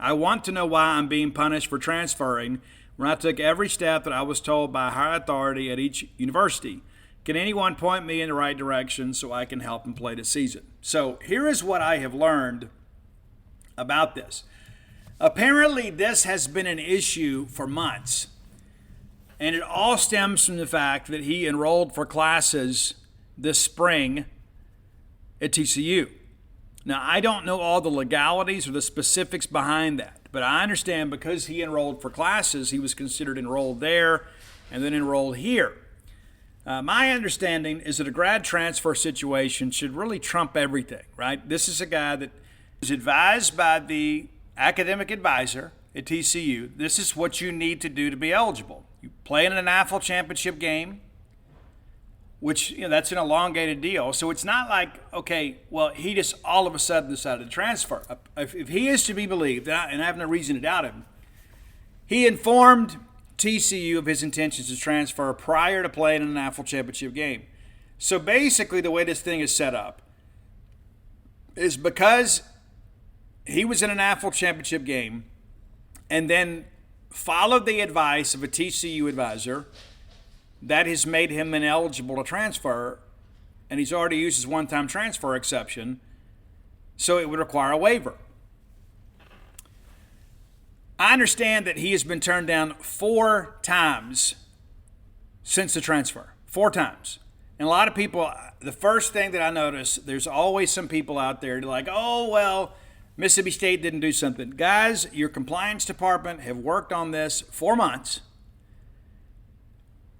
I want to know why I'm being punished for transferring when I took every step that I was told by a higher authority at each university. Can anyone point me in the right direction so I can help him play this season?" So here is what I have learned about this. Apparently, this has been an issue for months, and it all stems from the fact that he enrolled for classes this spring at TCU. Now, I don't know all the legalities or the specifics behind that, but I understand because he enrolled for classes, he was considered enrolled there and then enrolled here. My understanding is that a grad transfer situation should really trump everything, right? This is a guy that was advised by the academic advisor at TCU. This is what you need to do to be eligible. You play in an NAFL championship game, which, that's an elongated deal. So it's not like, okay, well, he just all of a sudden decided to transfer. If he is to be believed, and I have no reason to doubt him, he informed TCU of his intentions to transfer prior to playing in an NAFL championship game. So basically the way this thing is set up is because he was in an NAFL championship game and then followed the advice of a TCU advisor, that has made him ineligible to transfer, and he's already used his one-time transfer exception, so it would require a waiver. I understand that he has been turned down 4 times since the transfer. 4 times. And a lot of people, the first thing that I notice, there's always some people out there like, oh, well, Mississippi State didn't do something. Guys, your compliance department have worked on this 4 months.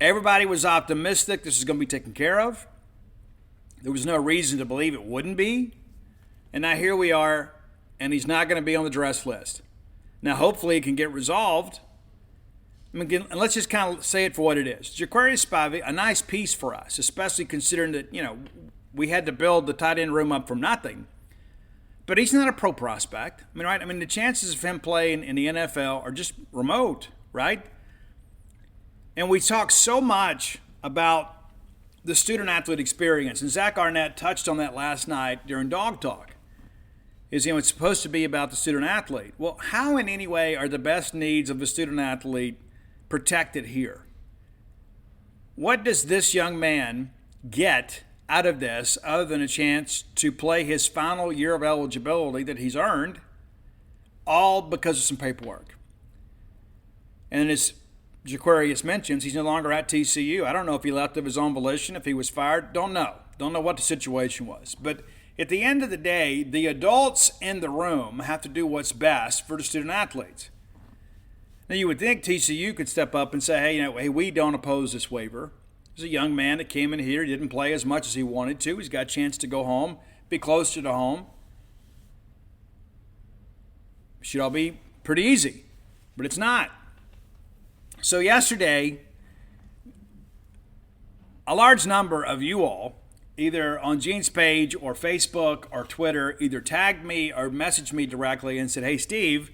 Everybody was optimistic this is going to be taken care of. There was no reason to believe it wouldn't be. And now here we are, and he's not going to be on the dress list. Now, hopefully it can get resolved. And let's just kind of say it for what it is. Jaquarius Spivey, a nice piece for us, especially considering that, we had to build the tight end room up from nothing. But he's not a pro prospect. Right? The chances of him playing in the NFL are just remote, right? And we talk so much about the student-athlete experience, and Zach Arnett touched on that last night during Dog Talk, it's supposed to be about the student-athlete. Well, how in any way are the best needs of the student-athlete protected here? What does this young man get out of this other than a chance to play his final year of eligibility that he's earned, all because of some paperwork? And as Jaquarius mentions, he's no longer at TCU. I don't know if he left of his own volition, if he was fired. Don't know what the situation was. But at the end of the day, the adults in the room have to do what's best for the student athletes. Now, you would think TCU could step up and say, hey, we don't oppose this waiver. There's a young man that came in here, didn't play as much as he wanted to. He's got a chance to go home, be closer to home. It should all be pretty easy, but it's not. So yesterday, a large number of you all, either on Gene's page or Facebook or Twitter, either tagged me or messaged me directly and said, hey, Steve,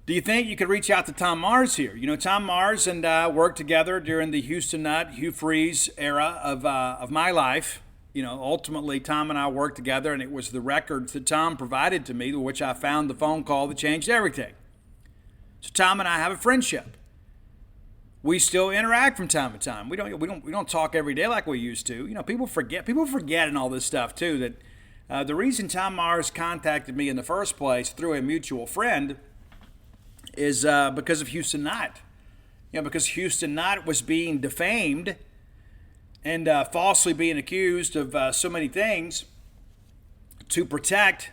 do you think you could reach out to Tom Mars here? Tom Mars and I worked together during the Houston Nutt, Hugh Freeze era of my life. ultimately Tom and I worked together, and it was the records that Tom provided to me, which I found the phone call that changed everything. So Tom and I have a friendship. We still interact from time to time. We don't talk every day like we used to. People forget in all this stuff too that the reason Tom Mars contacted me in the first place through a mutual friend is because of Houston Knight. Because Houston Knight was being defamed and falsely being accused of so many things to protect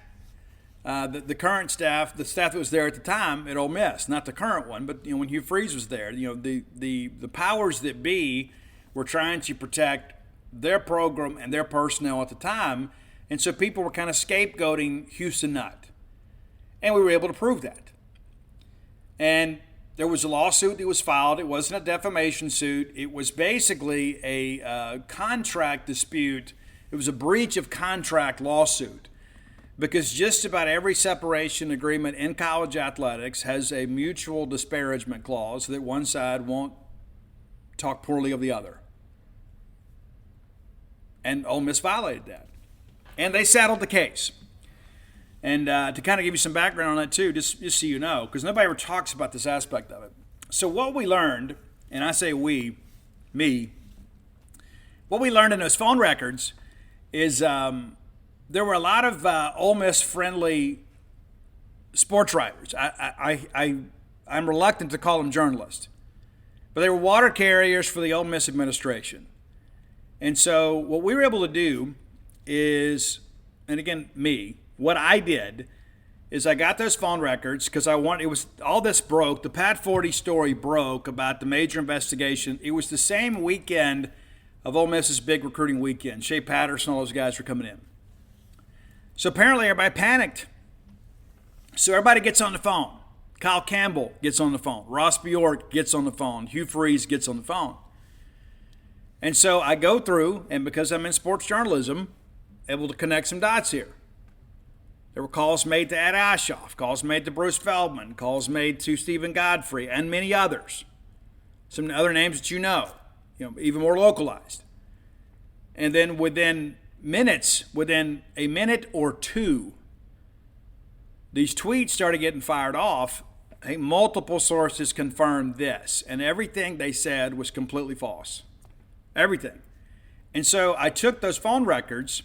the current staff, the staff that was there at the time at Ole Miss, not the current one, but when Hugh Freeze was there, the powers that be were trying to protect their program and their personnel at the time, and so people were kind of scapegoating Houston Knight, and we were able to prove that. And there was a lawsuit that was filed. It wasn't a defamation suit. It was basically a contract dispute. It was a breach of contract lawsuit because just about every separation agreement in college athletics has a mutual disparagement clause that one side won't talk poorly of the other. And Ole Miss violated that. And they settled the case. And to kind of give you some background on that too, just so you know, because nobody ever talks about this aspect of it. So what we learned, and I say we, me, what we learned in those phone records is there were a lot of Ole Miss-friendly sports writers. I'm reluctant to call them journalists, but they were water carriers for the Ole Miss administration. And so what we were able to do is, and again, me, what I did is I got those phone records because all this broke. The Pat Forty story broke about the major investigation. It was the same weekend of Ole Miss's big recruiting weekend. Shea Patterson, all those guys were coming in. So apparently everybody panicked. So everybody gets on the phone. Kyle Campbell gets on the phone. Ross Bjork gets on the phone. Hugh Freeze gets on the phone. And so I go through, and because I'm in sports journalism, able to connect some dots here. There were calls made to Ed Ashoff, calls made to Bruce Feldman, calls made to Stephen Godfrey, and many others. Some other names that you know, even more localized. And then within a minute or two, these tweets started getting fired off. Hey, multiple sources confirmed this, and everything they said was completely false. Everything. And so I took those phone records,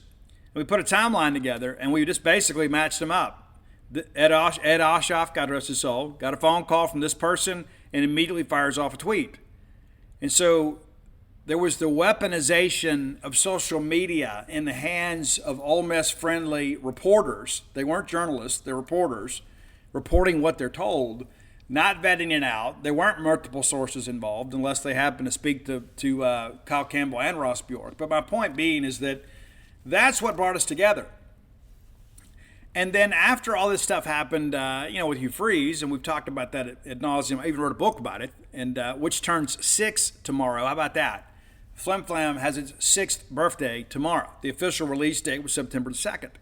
we put a timeline together, and we just basically matched them up. Ed Oshoff, God rest his soul, got a phone call from this person and immediately fires off a tweet. And so there was the weaponization of social media in the hands of Ole Miss-friendly reporters. They weren't journalists, they're reporters, reporting what they're told, not vetting it out. There weren't multiple sources involved unless they happened to speak to Kyle Campbell and Ross Bjork. But my point being is that that's what brought us together. And then after all this stuff happened, with Hugh Freeze, and we've talked about that ad nauseum. I even wrote a book about it, and which turns 6 tomorrow. How about that? Flim Flam has its 6th birthday tomorrow. The official release date was September 2nd.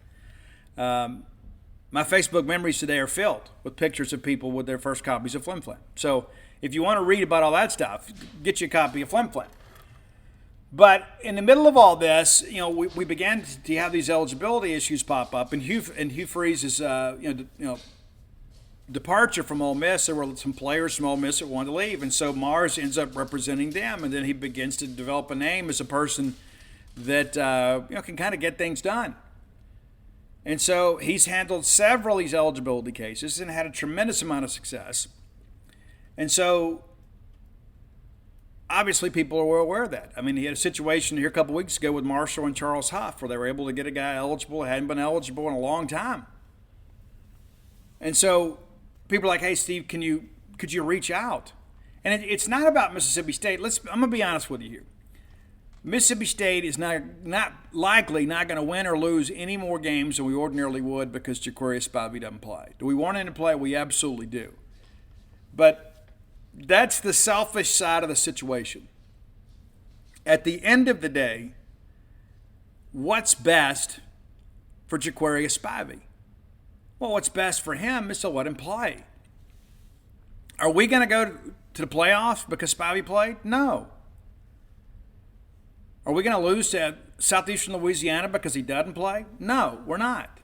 My Facebook memories today are filled with pictures of people with their first copies of Flim Flam. So if you want to read about all that stuff, get you a copy of Flim Flam. But in the middle of all this, we began to have these eligibility issues pop up, and Hugh Freeze's, departure from Ole Miss. There were some players from Ole Miss that wanted to leave, and so Mars ends up representing them, and then he begins to develop a name as a person that can kind of get things done. And so he's handled several of these eligibility cases and had a tremendous amount of success. And so obviously, people are aware of that. I mean, he had a situation here a couple weeks ago with Marshall and Charles Huff where they were able to get a guy eligible who hadn't been eligible in a long time. And so people are like, hey, Steve, could you reach out? And it's not about Mississippi State. I'm going to be honest with you here. Mississippi State is not likely not going to win or lose any more games than we ordinarily would because Jaquarius Spivey doesn't play. Do we want him to play? We absolutely do. But that's the selfish side of the situation. At the end of the day, what's best for Jaquarius Spivey? Well, what's best for him is to let him play. Are we going to go to the playoffs because Spivey played? No. Are we going to lose to Southeastern Louisiana because he doesn't play? No, we're not.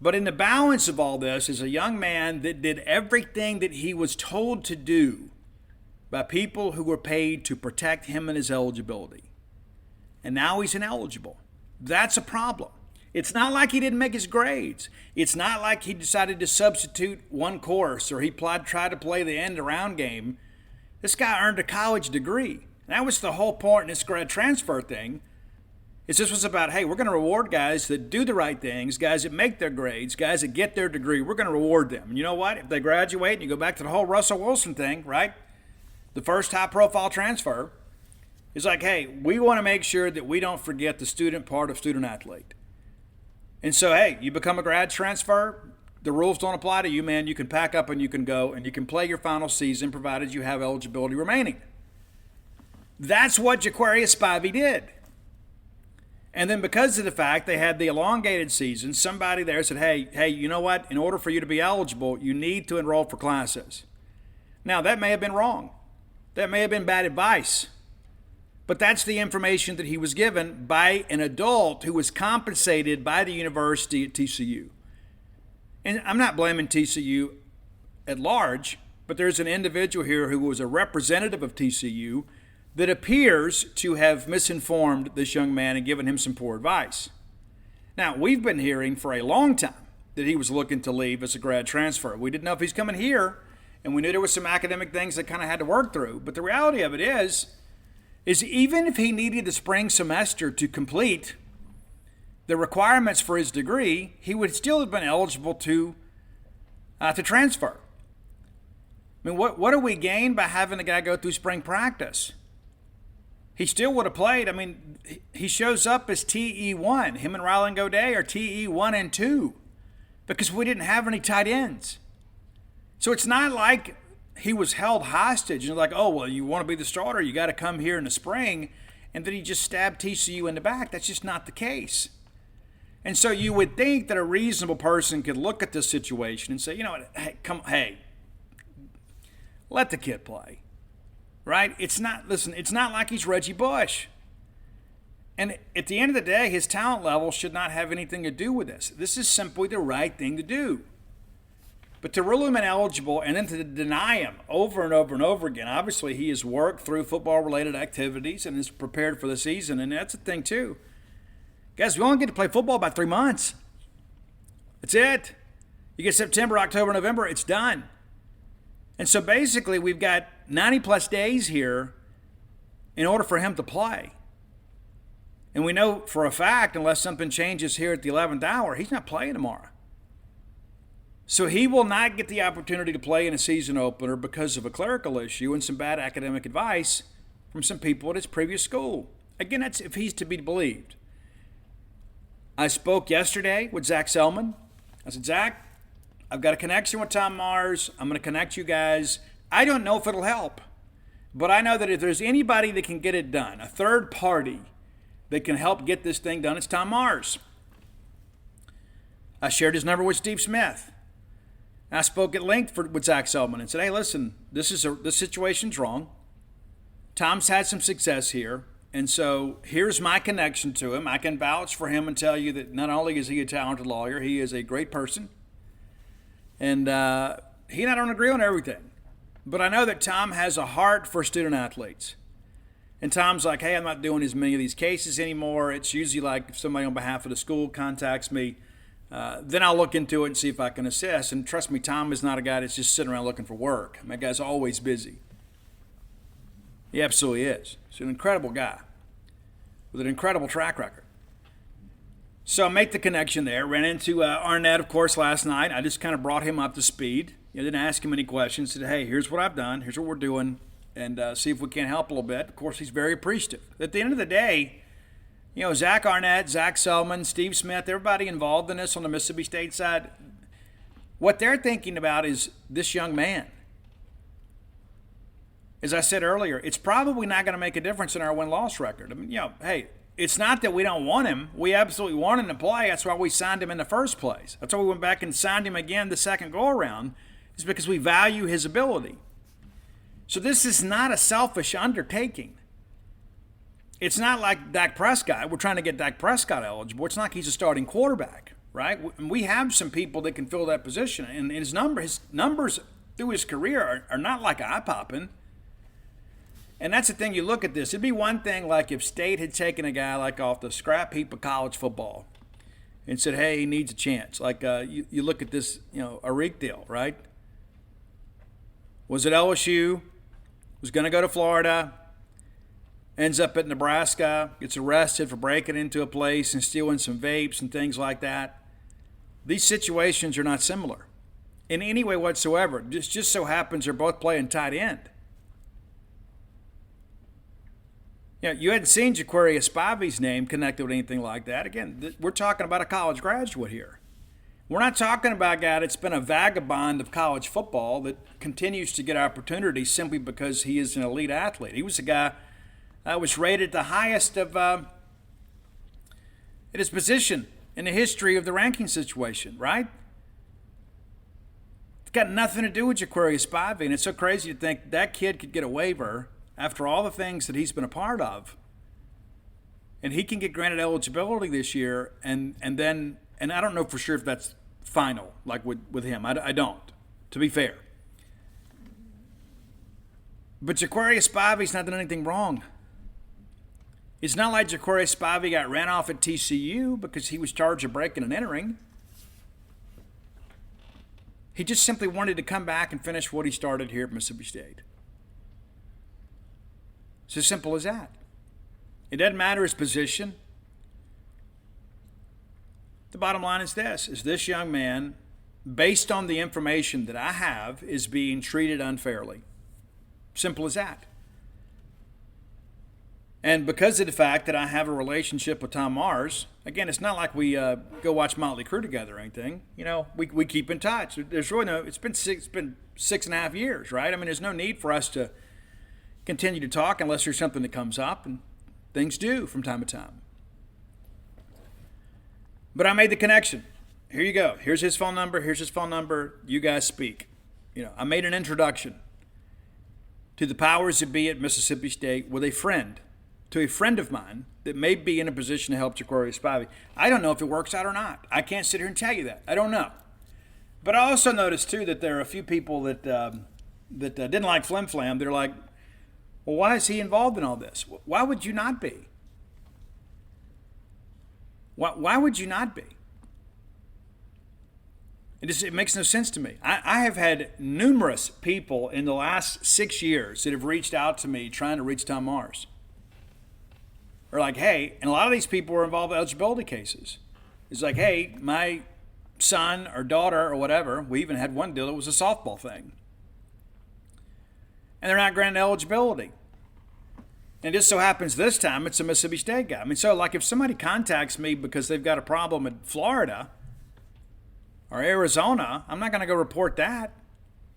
But in the balance of all this is a young man that did everything that he was told to do by people who were paid to protect him and his eligibility. And now he's ineligible. That's a problem. It's not like he didn't make his grades. It's not like he decided to substitute one course or he tried to play the end around game. This guy earned a college degree. And that was the whole point in this grad transfer thing. This was about, hey, we're going to reward guys that do the right things, guys that make their grades, guys that get their degree. We're going to reward them. And you know what? If they graduate, and you go back to the whole Russell Wilson thing, right? The first high-profile transfer is like, hey, we want to make sure that we don't forget the student part of student-athlete. And so, hey, you become a grad transfer, the rules don't apply to you, man. You can pack up and you can go, and you can play your final season provided you have eligibility remaining. That's what Jaquarius Spivey did. And then because of the fact they had the elongated season, somebody there said, hey, you know what? In order for you to be eligible, you need to enroll for classes. Now, that may have been wrong. That may have been bad advice. But that's the information that he was given by an adult who was compensated by the university at TCU. And I'm not blaming TCU at large, but there's an individual here who was a representative of TCU that appears to have misinformed this young man and given him some poor advice. Now, we've been hearing for a long time that he was looking to leave as a grad transfer. We didn't know if he's coming here, and we knew there was some academic things that kind of had to work through. But the reality of it is even if he needed the spring semester to complete the requirements for his degree, he would still have been eligible to transfer. I mean, what do we gain by having the guy go through spring practice? He still would have played. I mean, he shows up as TE1. Him and Rylan Godet are TE1 and 2 because we didn't have any tight ends. So it's not like he was held hostage and like, oh, well, you want to be the starter, you got to come here in the spring, and then he just stabbed TCU in the back. That's just not the case. And so you would think that a reasonable person could look at this situation and say, you know what, hey, let the kid play. Right? It's not like he's Reggie Bush. And at the end of the day, his talent level should not have anything to do with this. This is simply the right thing to do. But to rule him ineligible and then to deny him over and over and over again, obviously he has worked through football-related activities and is prepared for the season, and that's the thing too. Guys, we only get to play football about 3 months. That's it. You get September, October, November, it's done. And so basically we've got 90-plus days here in order for him to play. And we know for a fact, unless something changes here at the 11th hour, he's not playing tomorrow. So he will not get the opportunity to play in a season opener because of a clerical issue and some bad academic advice from some people at his previous school. Again, that's if he's to be believed. I spoke yesterday with Zach Selman. I said, Zach, I've got a connection with Tom Mars. I'm going to connect you guys. I don't know if it'll help, but I know that if there's anybody that can get it done, a third party that can help get this thing done, it's Tom Mars. I shared his number with Steve Smith. I spoke at length with Zach Selman and said, hey, listen, this situation's wrong. Tom's had some success here, and so here's my connection to him. I can vouch for him and tell you that not only is he a talented lawyer, he is a great person. And he and I don't agree on everything. But I know that Tom has a heart for student athletes. And Tom's like, hey, I'm not doing as many of these cases anymore. It's usually like if somebody on behalf of the school contacts me, then I'll look into it and see if I can assist. And trust me, Tom is not a guy that's just sitting around looking for work. That guy's always busy. He absolutely is. He's an incredible guy with an incredible track record. So I make the connection there. Ran into Arnett, of course, last night. I just kind of brought him up to speed. Didn't ask him any questions. Said, hey, here's what I've done. Here's what we're doing. And see if we can help a little bit. Of course, he's very appreciative. At the end of the day, Zach Arnett, Zach Selman, Steve Smith, everybody involved in this on the Mississippi State side, what they're thinking about is this young man. As I said earlier, it's probably not going to make a difference in our win-loss record. I mean, hey, it's not that we don't want him. We absolutely want him to play. That's why we signed him in the first place. That's why we went back and signed him again the second go-around, is because we value his ability. So this is not a selfish undertaking. It's not like Dak Prescott. We're trying to get Dak Prescott eligible. It's not like he's a starting quarterback, right? We have some people that can fill that position, and his numbers through his career are not like eye-popping. And that's the thing, you look at this. It'd be one thing like if State had taken a guy like off the scrap heap of college football and said, hey, he needs a chance. Like you look at this, Arik deal, right? Was at LSU, was going to go to Florida, ends up at Nebraska, gets arrested for breaking into a place and stealing some vapes and things like that. These situations are not similar in any way whatsoever. Just so happens they're both playing tight end. You hadn't seen Jaquarius Spivey's name connected with anything like that. Again, we're talking about a college graduate here. We're not talking about a guy that's been a vagabond of college football that continues to get opportunities simply because he is an elite athlete. He was a guy that was rated the highest of at his position in the history of the ranking situation, right? It's got nothing to do with Jaquarius Spivey, and it's so crazy to think that kid could get a waiver after all the things that he's been a part of, and he can get granted eligibility this year, and I don't know for sure if that's final, like with him. I don't, to be fair. But Jaquarius Spivey's not done anything wrong. It's not like Jaquarius Spivey got ran off at TCU because he was charged with breaking and entering. He just simply wanted to come back and finish what he started here at Mississippi State. It's as simple as that. It doesn't matter his position. The bottom line is this young man, based on the information that I have, is being treated unfairly. Simple as that. And because of the fact that I have a relationship with Tom Mars, again, it's not like we go watch Motley Crue together or anything. We keep in touch. There's really it's been 6.5 years, right? I mean, there's no need for us to continue to talk unless there's something that comes up, and things do from time to time. But I made the connection. Here you go. Here's his phone number. Here's his phone number. You guys speak. I made an introduction to the powers that be at Mississippi State with a friend of mine that may be in a position to help Jaquarius Spivey. I don't know if it works out or not. I can't sit here and tell you that. I don't know. But I also noticed, too, that there are a few people that didn't like Flim Flam. They're like, well, why is he involved in all this? Why would you not be? Why would you not be? It makes no sense to me. I have had numerous people in the last 6 years that have reached out to me trying to reach Tom Mars. They're like, hey, and a lot of these people were involved in eligibility cases. It's like, hey, my son or daughter or whatever, we even had one deal that was a softball thing. And they're not granted eligibility. And it just so happens this time it's a Mississippi State guy. I mean, so like if somebody contacts me because they've got a problem in Florida or Arizona, I'm not going to go report that.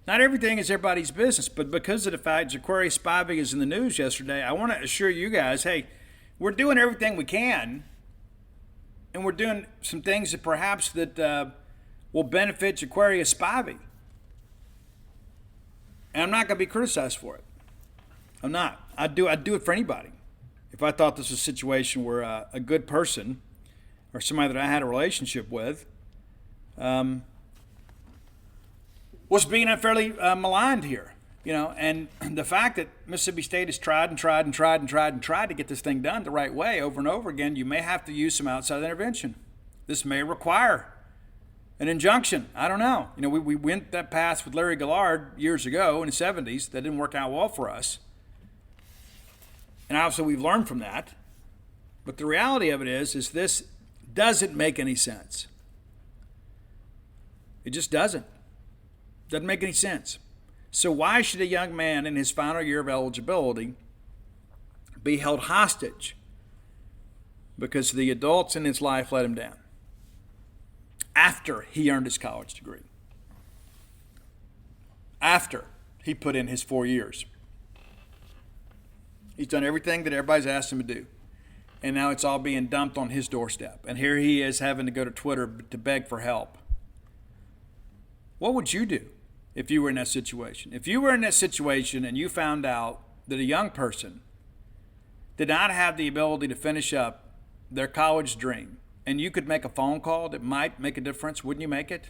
Not everything is everybody's business, but because of the fact Jaquarius Spivey is in the news yesterday, I want to assure you guys, hey, we're doing everything we can, and we're doing some things that perhaps that will benefit Jaquarius Spivey. And I'm not going to be criticized for it. I'm not. I'd do it for anybody. If I thought this was a situation where a good person or somebody that I had a relationship with was being unfairly maligned here, and the fact that Mississippi State has tried to get this thing done the right way over and over again, you may have to use some outside intervention. This may require an injunction. I don't know. We went that path with Larry Gillard years ago in the 70s. That didn't work out well for us. And obviously we've learned from that. But the reality of it is this doesn't make any sense. It just doesn't. Doesn't make any sense. So why should a young man in his final year of eligibility be held hostage because the adults in his life let him down after he earned his college degree, after he put in his 4 years? He's done everything that everybody's asked him to do, and now it's all being dumped on his doorstep. And here he is having to go to Twitter to beg for help. What would you do if you were in that situation? If you were in that situation and you found out that a young person did not have the ability to finish up their college dream, and you could make a phone call that might make a difference, wouldn't you make it?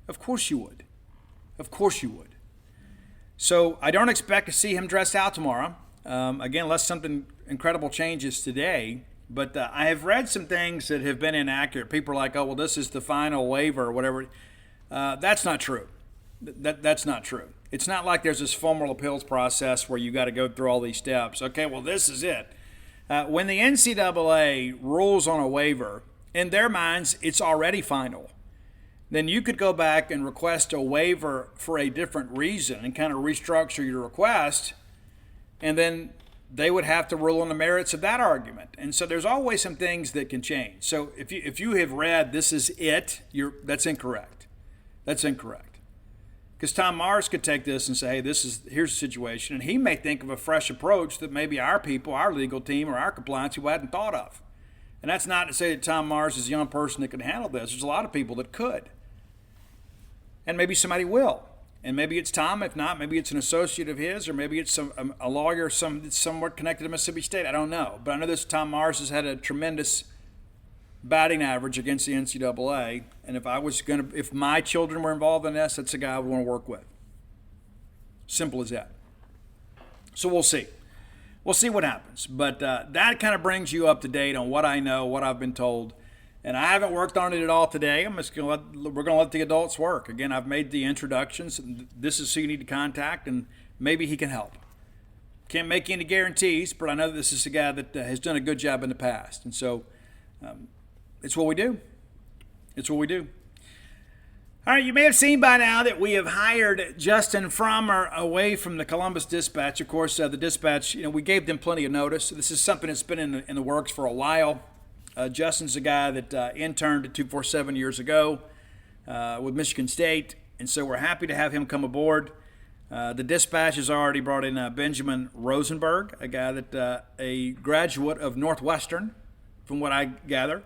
Of course you would. Of course you would. So I don't expect to see him dressed out tomorrow. Again, unless something incredible changes today. But I have read some things that have been inaccurate. People are like, oh, well, this is the final waiver or whatever. That's not true. That's not true. It's not like there's this formal appeals process where you got to go through all these steps. Okay, well, this is it. When the NCAA rules on a waiver, in their minds, it's already final. Then you could go back and request a waiver for a different reason and kind of restructure your request, and then they would have to rule on the merits of that argument. And so there's always some things that can change. So if you have read this is it, that's incorrect. That's incorrect. Because Tom Mars could take this and say, hey, here's the situation, and he may think of a fresh approach that maybe our people, our legal team, or our compliance people hadn't thought of. And that's not to say that Tom Mars is the only person that can handle this. There's a lot of people that could. And maybe somebody will. And maybe it's Tom. If not, maybe it's an associate of his, or maybe it's a lawyer somewhat connected to Mississippi State. I don't know. But I know this Tom Mars has had a tremendous batting average against the NCAA. And if my children were involved in this, that's a guy I would want to work with. Simple as that. So we'll see. We'll see what happens. But that kind of brings you up to date on what I know, what I've been told. And I haven't worked on it at all today. We're going to let the adults work. Again, I've made the introductions. This is who you need to contact, and maybe he can help. Can't make any guarantees, but I know this is a guy that has done a good job in the past. And so it's what we do. It's what we do. All right, you may have seen by now that we have hired Justin Frommer away from the Columbus Dispatch. Of course, the Dispatch, we gave them plenty of notice. This is something that's been in the works for a while. Justin's a guy that interned at 247 years ago with Michigan State, and so we're happy to have him come aboard. The Dispatch has already brought in Benjamin Rosenberg, a guy that a graduate of Northwestern, from what I gather,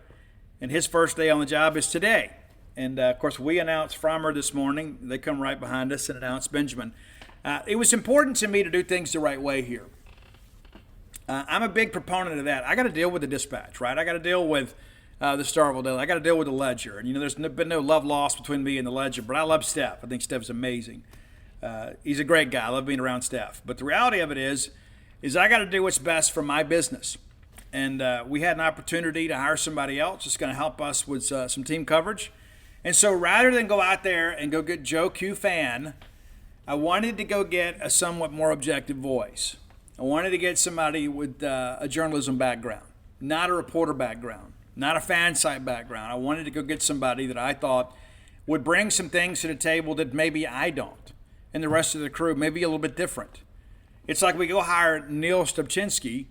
and his first day on the job is today. And, of course, we announced Frommer this morning. They come right behind us and announced Benjamin. It was important to me to do things the right way here. I'm a big proponent of that. I got to deal with the Dispatch, right? I got to deal with the Starkville Daily. I got to deal with the Ledger. And, there's been no love lost between me and the Ledger, but I love Steph. I think Steph's amazing. He's a great guy. I love being around Steph. But the reality of it is I got to do what's best for my business. And we had an opportunity to hire somebody else that's going to help us with some team coverage. And so rather than go out there and go get Joe Q. Fan, I wanted to go get a somewhat more objective voice. I wanted to get somebody with a journalism background, not a reporter background, not a fan site background. I wanted to go get somebody that I thought would bring some things to the table that maybe I don't, and the rest of the crew maybe a little bit different. It's like we go hire Neil Stubchinski,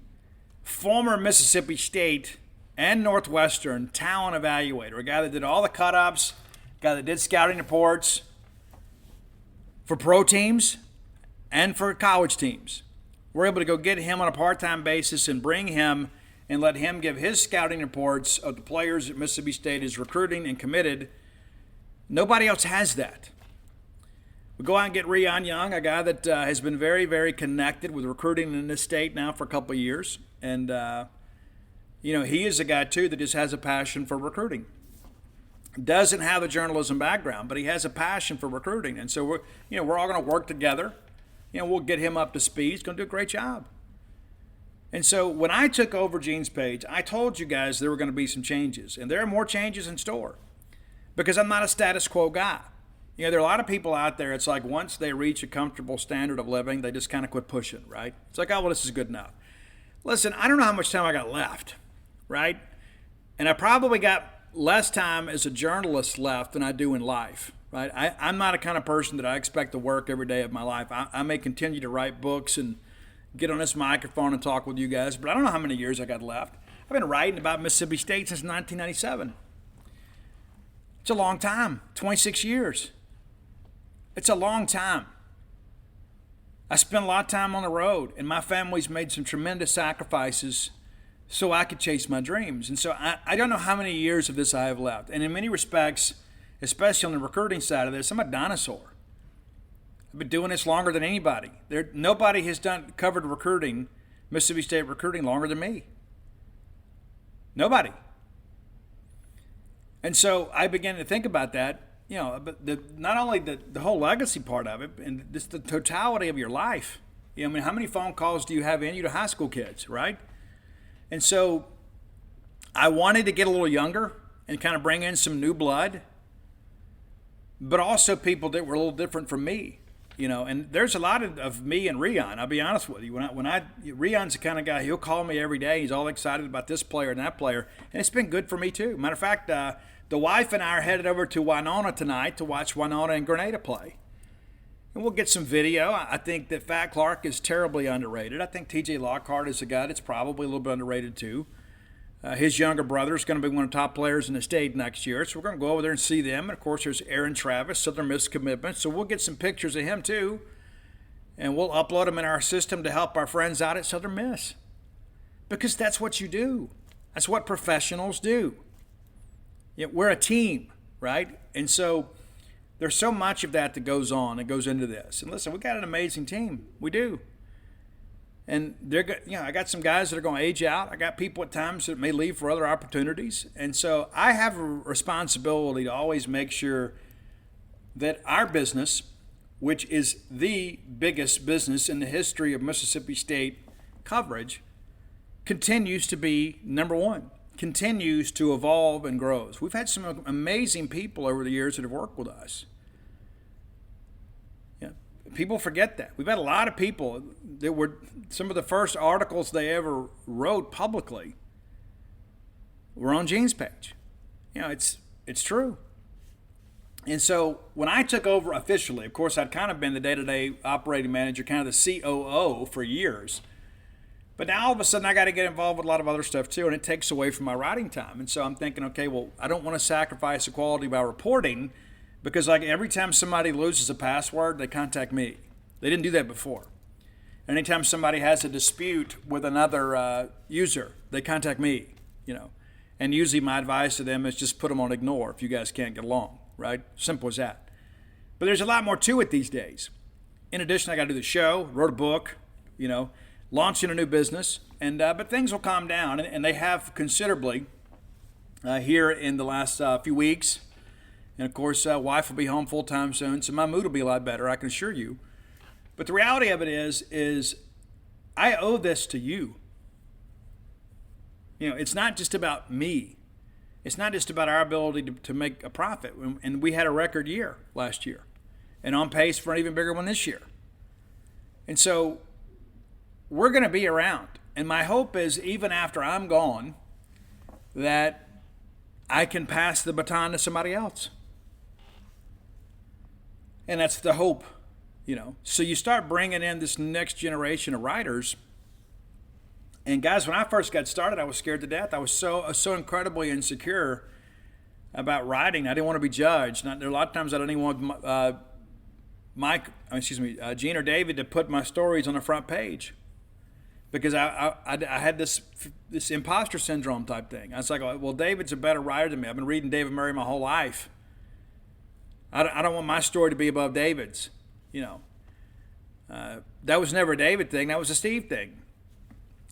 former Mississippi State and Northwestern talent evaluator, a guy that did all the cut-ups, a guy that did scouting reports for pro teams and for college teams. We're able to go get him on a part-time basis and bring him and let him give his scouting reports of the players that Mississippi State is recruiting and committed. Nobody else has that. We go out and get Rion Young, a guy that has been very, very connected with recruiting in this state now for a couple of years. And, he is a guy, too, that just has a passion for recruiting. Doesn't have a journalism background, but he has a passion for recruiting. And so we're all going to work together. We'll get him up to speed. He's going to do a great job. And so when I took over Gene's page, I told you guys there were going to be some changes. And there are more changes in store because I'm not a status quo guy. There are a lot of people out there, it's like once they reach a comfortable standard of living, they just kind of quit pushing, right? It's like, oh, well, this is good enough. Listen, I don't know how much time I got left, right? And I probably got less time as a journalist left than I do in life. Right? I'm not a kind of person that I expect to work every day of my life. I may continue to write books and get on this microphone and talk with you guys, but I don't know how many years I got left. I've been writing about Mississippi State since 1997. It's a long time, 26 years. It's a long time. I spent a lot of time on the road, and my family's made some tremendous sacrifices so I could chase my dreams. And so I don't know how many years of this I have left. And in many respects, especially on the recruiting side of this, I'm a dinosaur. I've been doing this longer than anybody. Nobody has covered recruiting Mississippi State recruiting longer than me? Nobody. And so I began to think about that, but not only the whole legacy part of it, and just the totality of your life. How many phone calls do you have in you to high school kids, right? And so I wanted to get a little younger and kind of bring in some new blood, but also people that were a little different from me, And there's a lot of me and Rion. I'll be honest with you. Rion's the kind of guy, he'll call me every day. He's all excited about this player and that player, and it's been good for me too. Matter of fact, the wife and I are headed over to Winona tonight to watch Winona and Grenada play. And we'll get some video. I think that Fat Clark is terribly underrated. I think TJ Lockhart is a guy that's probably a little bit underrated too. His younger brother is going to be one of the top players in the state next year. So we're going to go over there and see them. And, of course, there's Aaron Travis, Southern Miss commitment. So we'll get some pictures of him too. And we'll upload them in our system to help our friends out at Southern Miss. Because that's what you do. That's what professionals do. We're a team, right? And so there's so much of that goes on, that goes into this. And listen, we got an amazing team. We do. And I got some guys that are going to age out. I got people at times that may leave for other opportunities. And so I have a responsibility to always make sure that our business, which is the biggest business in the history of Mississippi State coverage, continues to be number one, continues to evolve and grows. We've had some amazing people over the years that have worked with us. People forget that. We've had a lot of people that were some of the first articles they ever wrote publicly were on Gene's page. It's true. And so when I took over officially, of course, I'd kind of been the day-to-day operating manager, kind of the COO for years. But now all of a sudden I got to get involved with a lot of other stuff too, and it takes away from my writing time. And so I'm thinking, okay, well, I don't want to sacrifice the quality by reporting, because every time somebody loses a password, they contact me. They didn't do that before. Anytime somebody has a dispute with another user, they contact me, And usually my advice to them is just put them on ignore if you guys can't get along, right? Simple as that. But there's a lot more to it these days. In addition, I got to do the show, wrote a book, launching a new business, and but things will calm down, and they have considerably here in the last few weeks. And, of course, wife will be home full-time soon, so my mood will be a lot better, I can assure you. But the reality of it is I owe this to you. It's not just about me. It's not just about our ability to make a profit. And we had a record year last year and on pace for an even bigger one this year. And so we're going to be around. And my hope is even after I'm gone that I can pass the baton to somebody else. And that's the hope, So you start bringing in this next generation of writers. And guys, when I first got started, I was scared to death. I was so incredibly insecure about writing. I didn't want to be judged. There are a lot of times I didn't even want Gene or David to put my stories on the front page, because I had this imposter syndrome type thing. I was like, well, David's a better writer than me. I've been reading David Murray my whole life. I don't want my story to be above David's, That was never a David thing. That was a Steve thing.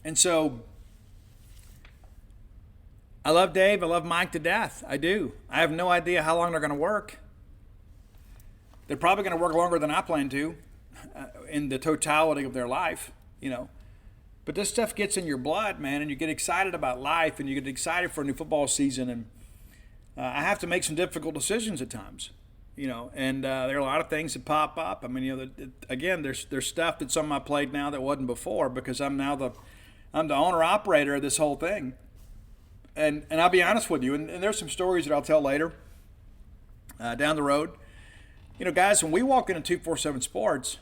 And so I love Dave. I love Mike to death. I do. I have no idea how long they're going to work. They're probably going to work longer than I plan to in the totality of their life, But this stuff gets in your blood, man, and you get excited about life, and you get excited for a new football season. And I have to make some difficult decisions at times. And there are a lot of things that pop up. I mean, again, there's stuff that's on my plate now that wasn't before, because I'm the owner-operator of this whole thing. And I'll be honest with you, and there's some stories that I'll tell later down the road. Guys, when we walked into 247 Sports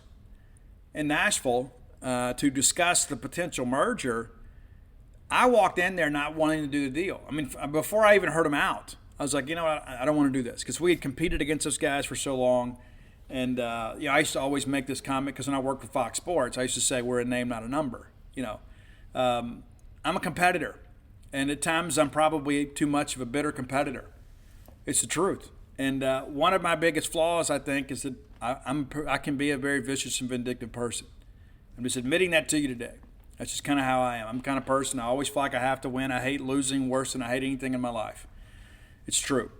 in Nashville to discuss the potential merger, I walked in there not wanting to do the deal. I mean, before I even heard them out, I was like, I don't want to do this, because we had competed against those guys for so long. And, I used to always make this comment, because when I worked for Fox Sports, I used to say we're a name, not a number. I'm a competitor. And at times I'm probably too much of a bitter competitor. It's the truth. And one of my biggest flaws, I think, is that I can be a very vicious and vindictive person. I'm just admitting that to you today. That's just kind of how I am. I'm the kind of person, I always feel like I have to win. I hate losing worse than I hate anything in my life. It's true.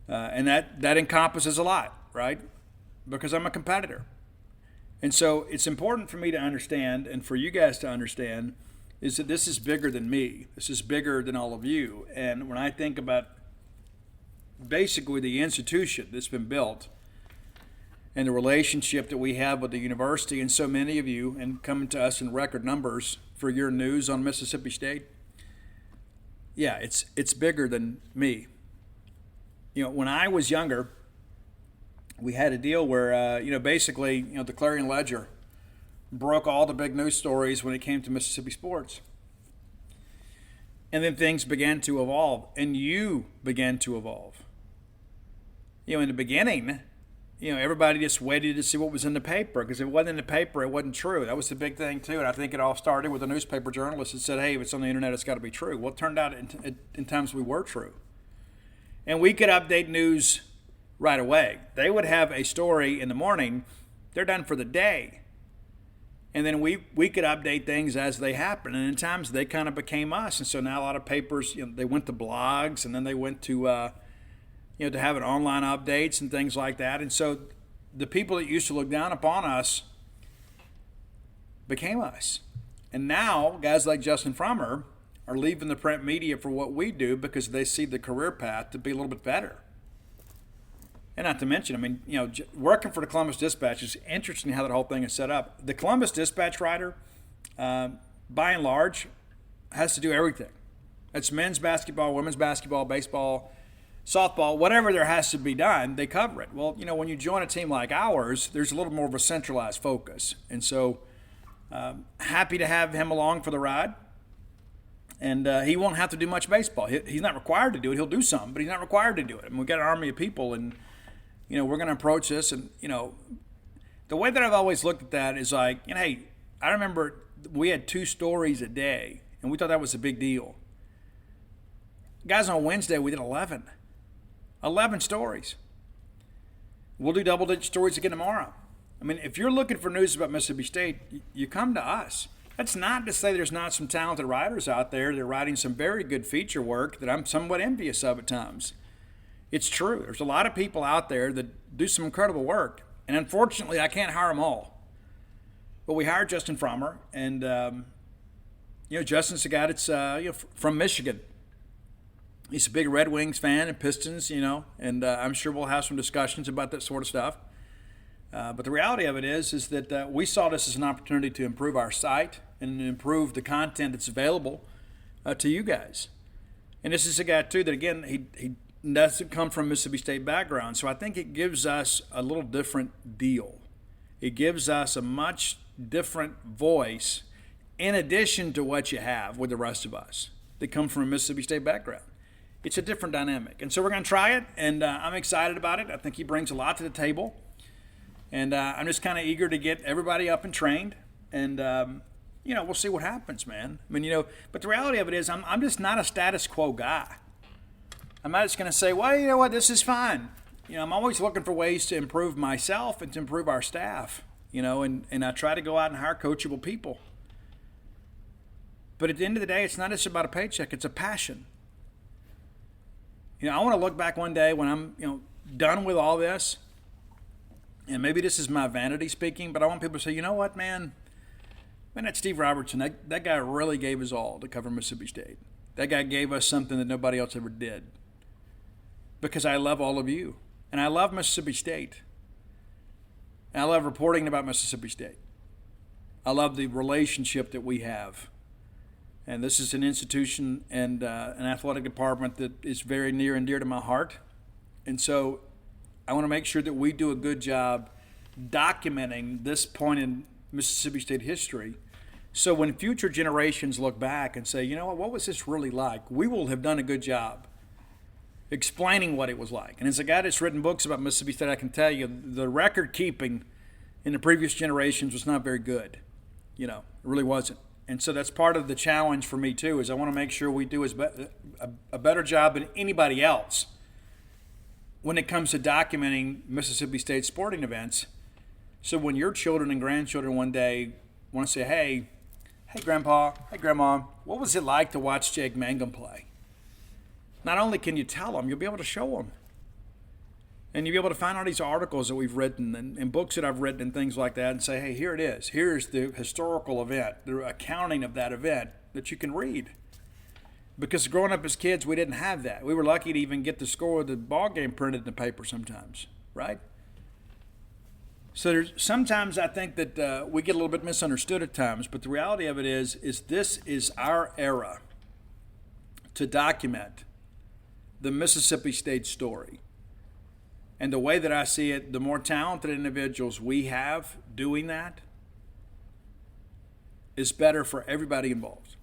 And that encompasses a lot, right? Because I'm a competitor. And so it's important for me to understand, and for you guys to understand, is that this is bigger than me. This is bigger than all of you. And when I think about basically the institution that's been built and the relationship that we have with the university and so many of you, and coming to us in record numbers for your news on Mississippi State, yeah, it's bigger than me. When I was younger, we had a deal where, basically, the Clarion Ledger broke all the big news stories when it came to Mississippi sports. And then things began to evolve, and you began to evolve. In the beginning, everybody just waited to see what was in the paper, because if it wasn't in the paper, it wasn't true. That was the big thing, too. And I think it all started with a newspaper journalist that said, hey, if it's on the internet, it's got to be true. Well, it turned out in times we were true. And we could update news right away. They would have a story in the morning, they're done for the day. And then we could update things as they happen. And in times they kind of became us. And so now a lot of papers, they went to blogs, and then they went to, to having online updates and things like that. And so the people that used to look down upon us became us. And now guys like Justin Frommer are leaving the print media for what we do because they see the career path to be a little bit better. And not to mention, working for the Columbus Dispatch is interesting how that whole thing is set up. The Columbus Dispatch writer, by and large, has to do everything. It's men's basketball, women's basketball, baseball, softball, whatever there has to be done, they cover it. Well, when you join a team like ours, there's a little more of a centralized focus. And so happy to have him along for the ride. And he won't have to do much baseball. He's not required to do it. He'll do some, but he's not required to do it. We've got an army of people, and we're going to approach this. And the way that I've always looked at that is like, hey, I remember we had 2 stories a day, and we thought that was a big deal. Guys, on Wednesday we did 11 stories. We'll do double-digit stories again tomorrow. If you're looking for news about Mississippi State, you come to us. That's not to say there's not some talented writers out there that are writing some very good feature work that I'm somewhat envious of at times. It's true. There's a lot of people out there that do some incredible work, and unfortunately, I can't hire them all. But we hired Justin Frommer, and Justin's a guy that's from Michigan. He's a big Red Wings fan and Pistons, and I'm sure we'll have some discussions about that sort of stuff. But the reality of it is that we saw this as an opportunity to improve our site and improve the content that's available to you guys. And this is a guy, too, that, again, he doesn't come from a Mississippi State background. So I think it gives us a little different deal. It gives us a much different voice in addition to what you have with the rest of us that come from a Mississippi State background. It's a different dynamic. And so we're going to try it, and I'm excited about it. I think he brings a lot to the table. And I'm just kind of eager to get everybody up and trained. And, we'll see what happens, man. But the reality of it is I'm just not a status quo guy. I'm not just going to say, well, you know what, this is fine. I'm always looking for ways to improve myself and to improve our staff, and I try to go out and hire coachable people. But at the end of the day, it's not just about a paycheck. It's a passion. I want to look back one day when I'm, done with all this, and maybe this is my vanity speaking, but I want people to say, you know what, man, that Steve Robertson, that guy really gave his all to cover Mississippi State. That guy gave us something that nobody else ever did. Because I love all of you, and I love Mississippi State. And I love reporting about Mississippi State. I love the relationship that we have. And this is an institution and an athletic department that is very near and dear to my heart. And so I want to make sure that we do a good job documenting this point in Mississippi State history. So when future generations look back and say, you know what was this really like? We will have done a good job explaining what it was like. And as a guy that's written books about Mississippi State, I can tell you the record keeping in the previous generations was not very good. It really wasn't. And so that's part of the challenge for me, too, is I want to make sure we do a better job than anybody else when it comes to documenting Mississippi State sporting events. So when your children and grandchildren one day want to say, hey, hey, Grandpa, hey, Grandma, what was it like to watch Jake Mangum play? Not only can you tell them, you'll be able to show them. And you'll be able to find all these articles that we've written and books that I've written and things like that and say, hey, here it is. Here's the historical event, the accounting of that event that you can read. Because growing up as kids, we didn't have that. We were lucky to even get the score of the ball game printed in the paper sometimes, right? So sometimes I think that we get a little bit misunderstood at times, but the reality of it is this is our era to document the Mississippi State story. And the way that I see it, the more talented individuals we have doing that is better for everybody involved.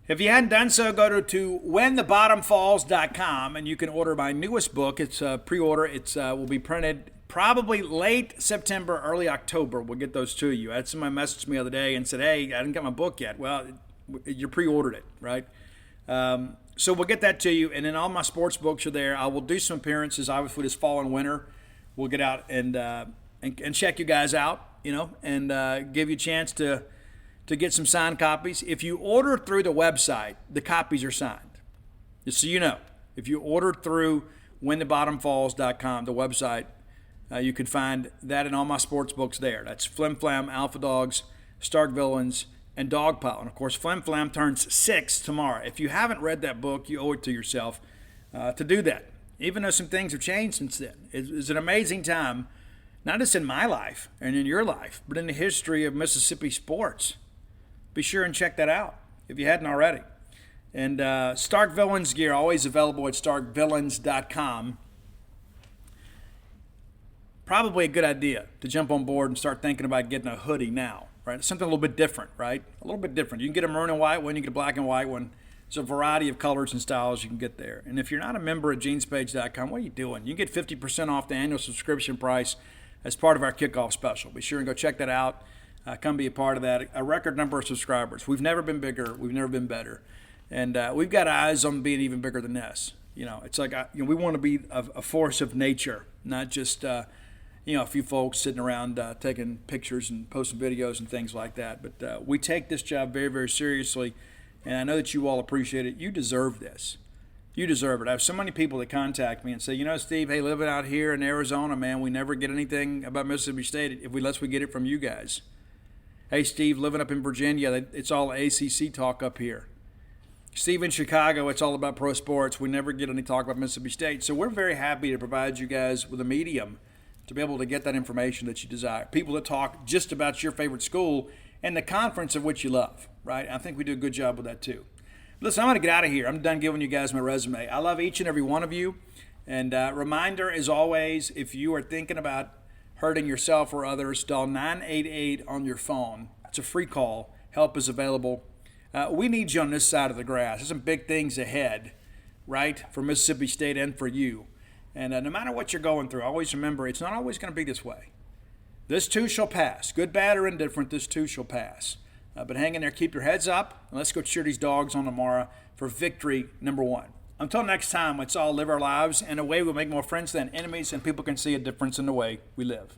If you hadn't done so, go to whenthebottomfalls.com and you can order my newest book. It's pre-order. It will be printed probably late September, early October. We'll get those to you. I had somebody message me the other day and said, hey, I didn't get my book yet. Well, you pre-ordered it, right? So we'll get that to you. And then all my sports books are there. I will do some appearances, obviously, this fall and winter. We'll get out and check you guys out, and give you a chance to get some signed copies. If you order through the website, the copies are signed. Just so you know, if you order through whenthebottomfalls.com, the website, you can find that and all my sports books there. That's Flim Flam, Alpha Dogs, Stark Villains, and Dogpile. And, of course, Flim Flam turns 6 tomorrow. If you haven't read that book, you owe it to yourself to do that, even though some things have changed since then. It's an amazing time, not just in my life and in your life, but in the history of Mississippi sports. Be sure and check that out if you hadn't already. And Stark Villains gear, always available at starkvillains.com. Probably a good idea to jump on board and start thinking about getting a hoodie now, right? Something a little bit different, right? A little bit different. You can get a maroon and white one, you can get a black and white one. There's a variety of colors and styles you can get there. And if you're not a member of jeanspage.com, what are you doing? You can get 50% off the annual subscription price as part of our kickoff special. Be sure and go check that out. Come be a part of that. A record number of subscribers. We've never been bigger. We've never been better. And we've got eyes on being even bigger than this. It's like we want to be a force of nature, not just a few folks sitting around taking pictures and posting videos and things like that. But we take this job very, very seriously, and I know that you all appreciate it. You deserve this. You deserve it. I have so many people that contact me and say, Steve, hey, living out here in Arizona, man, we never get anything about Mississippi State unless we get it from you guys. Hey, Steve, living up in Virginia, it's all ACC talk up here. Steve, in Chicago, it's all about pro sports. We never get any talk about Mississippi State. So we're very happy to provide you guys with a medium to be able to get that information that you desire. People that talk just about your favorite school and the conference of which you love, right? I think we do a good job with that too. Listen, I'm going to get out of here. I'm done giving you guys my resume. I love each and every one of you. And reminder, as always, if you are thinking about hurting yourself or others, dial 988 on your phone. It's a free call. Help is available. We need you on this side of the grass. There's some big things ahead, right, for Mississippi State and for you. And no matter what you're going through, always remember it's not always going to be this way. This too shall pass. Good, bad, or indifferent, this too shall pass. But hang in there, keep your heads up, and let's go cheer these dogs on tomorrow for victory number 1. Until next time, let's all live our lives in a way we'll make more friends than enemies, and people can see a difference in the way we live.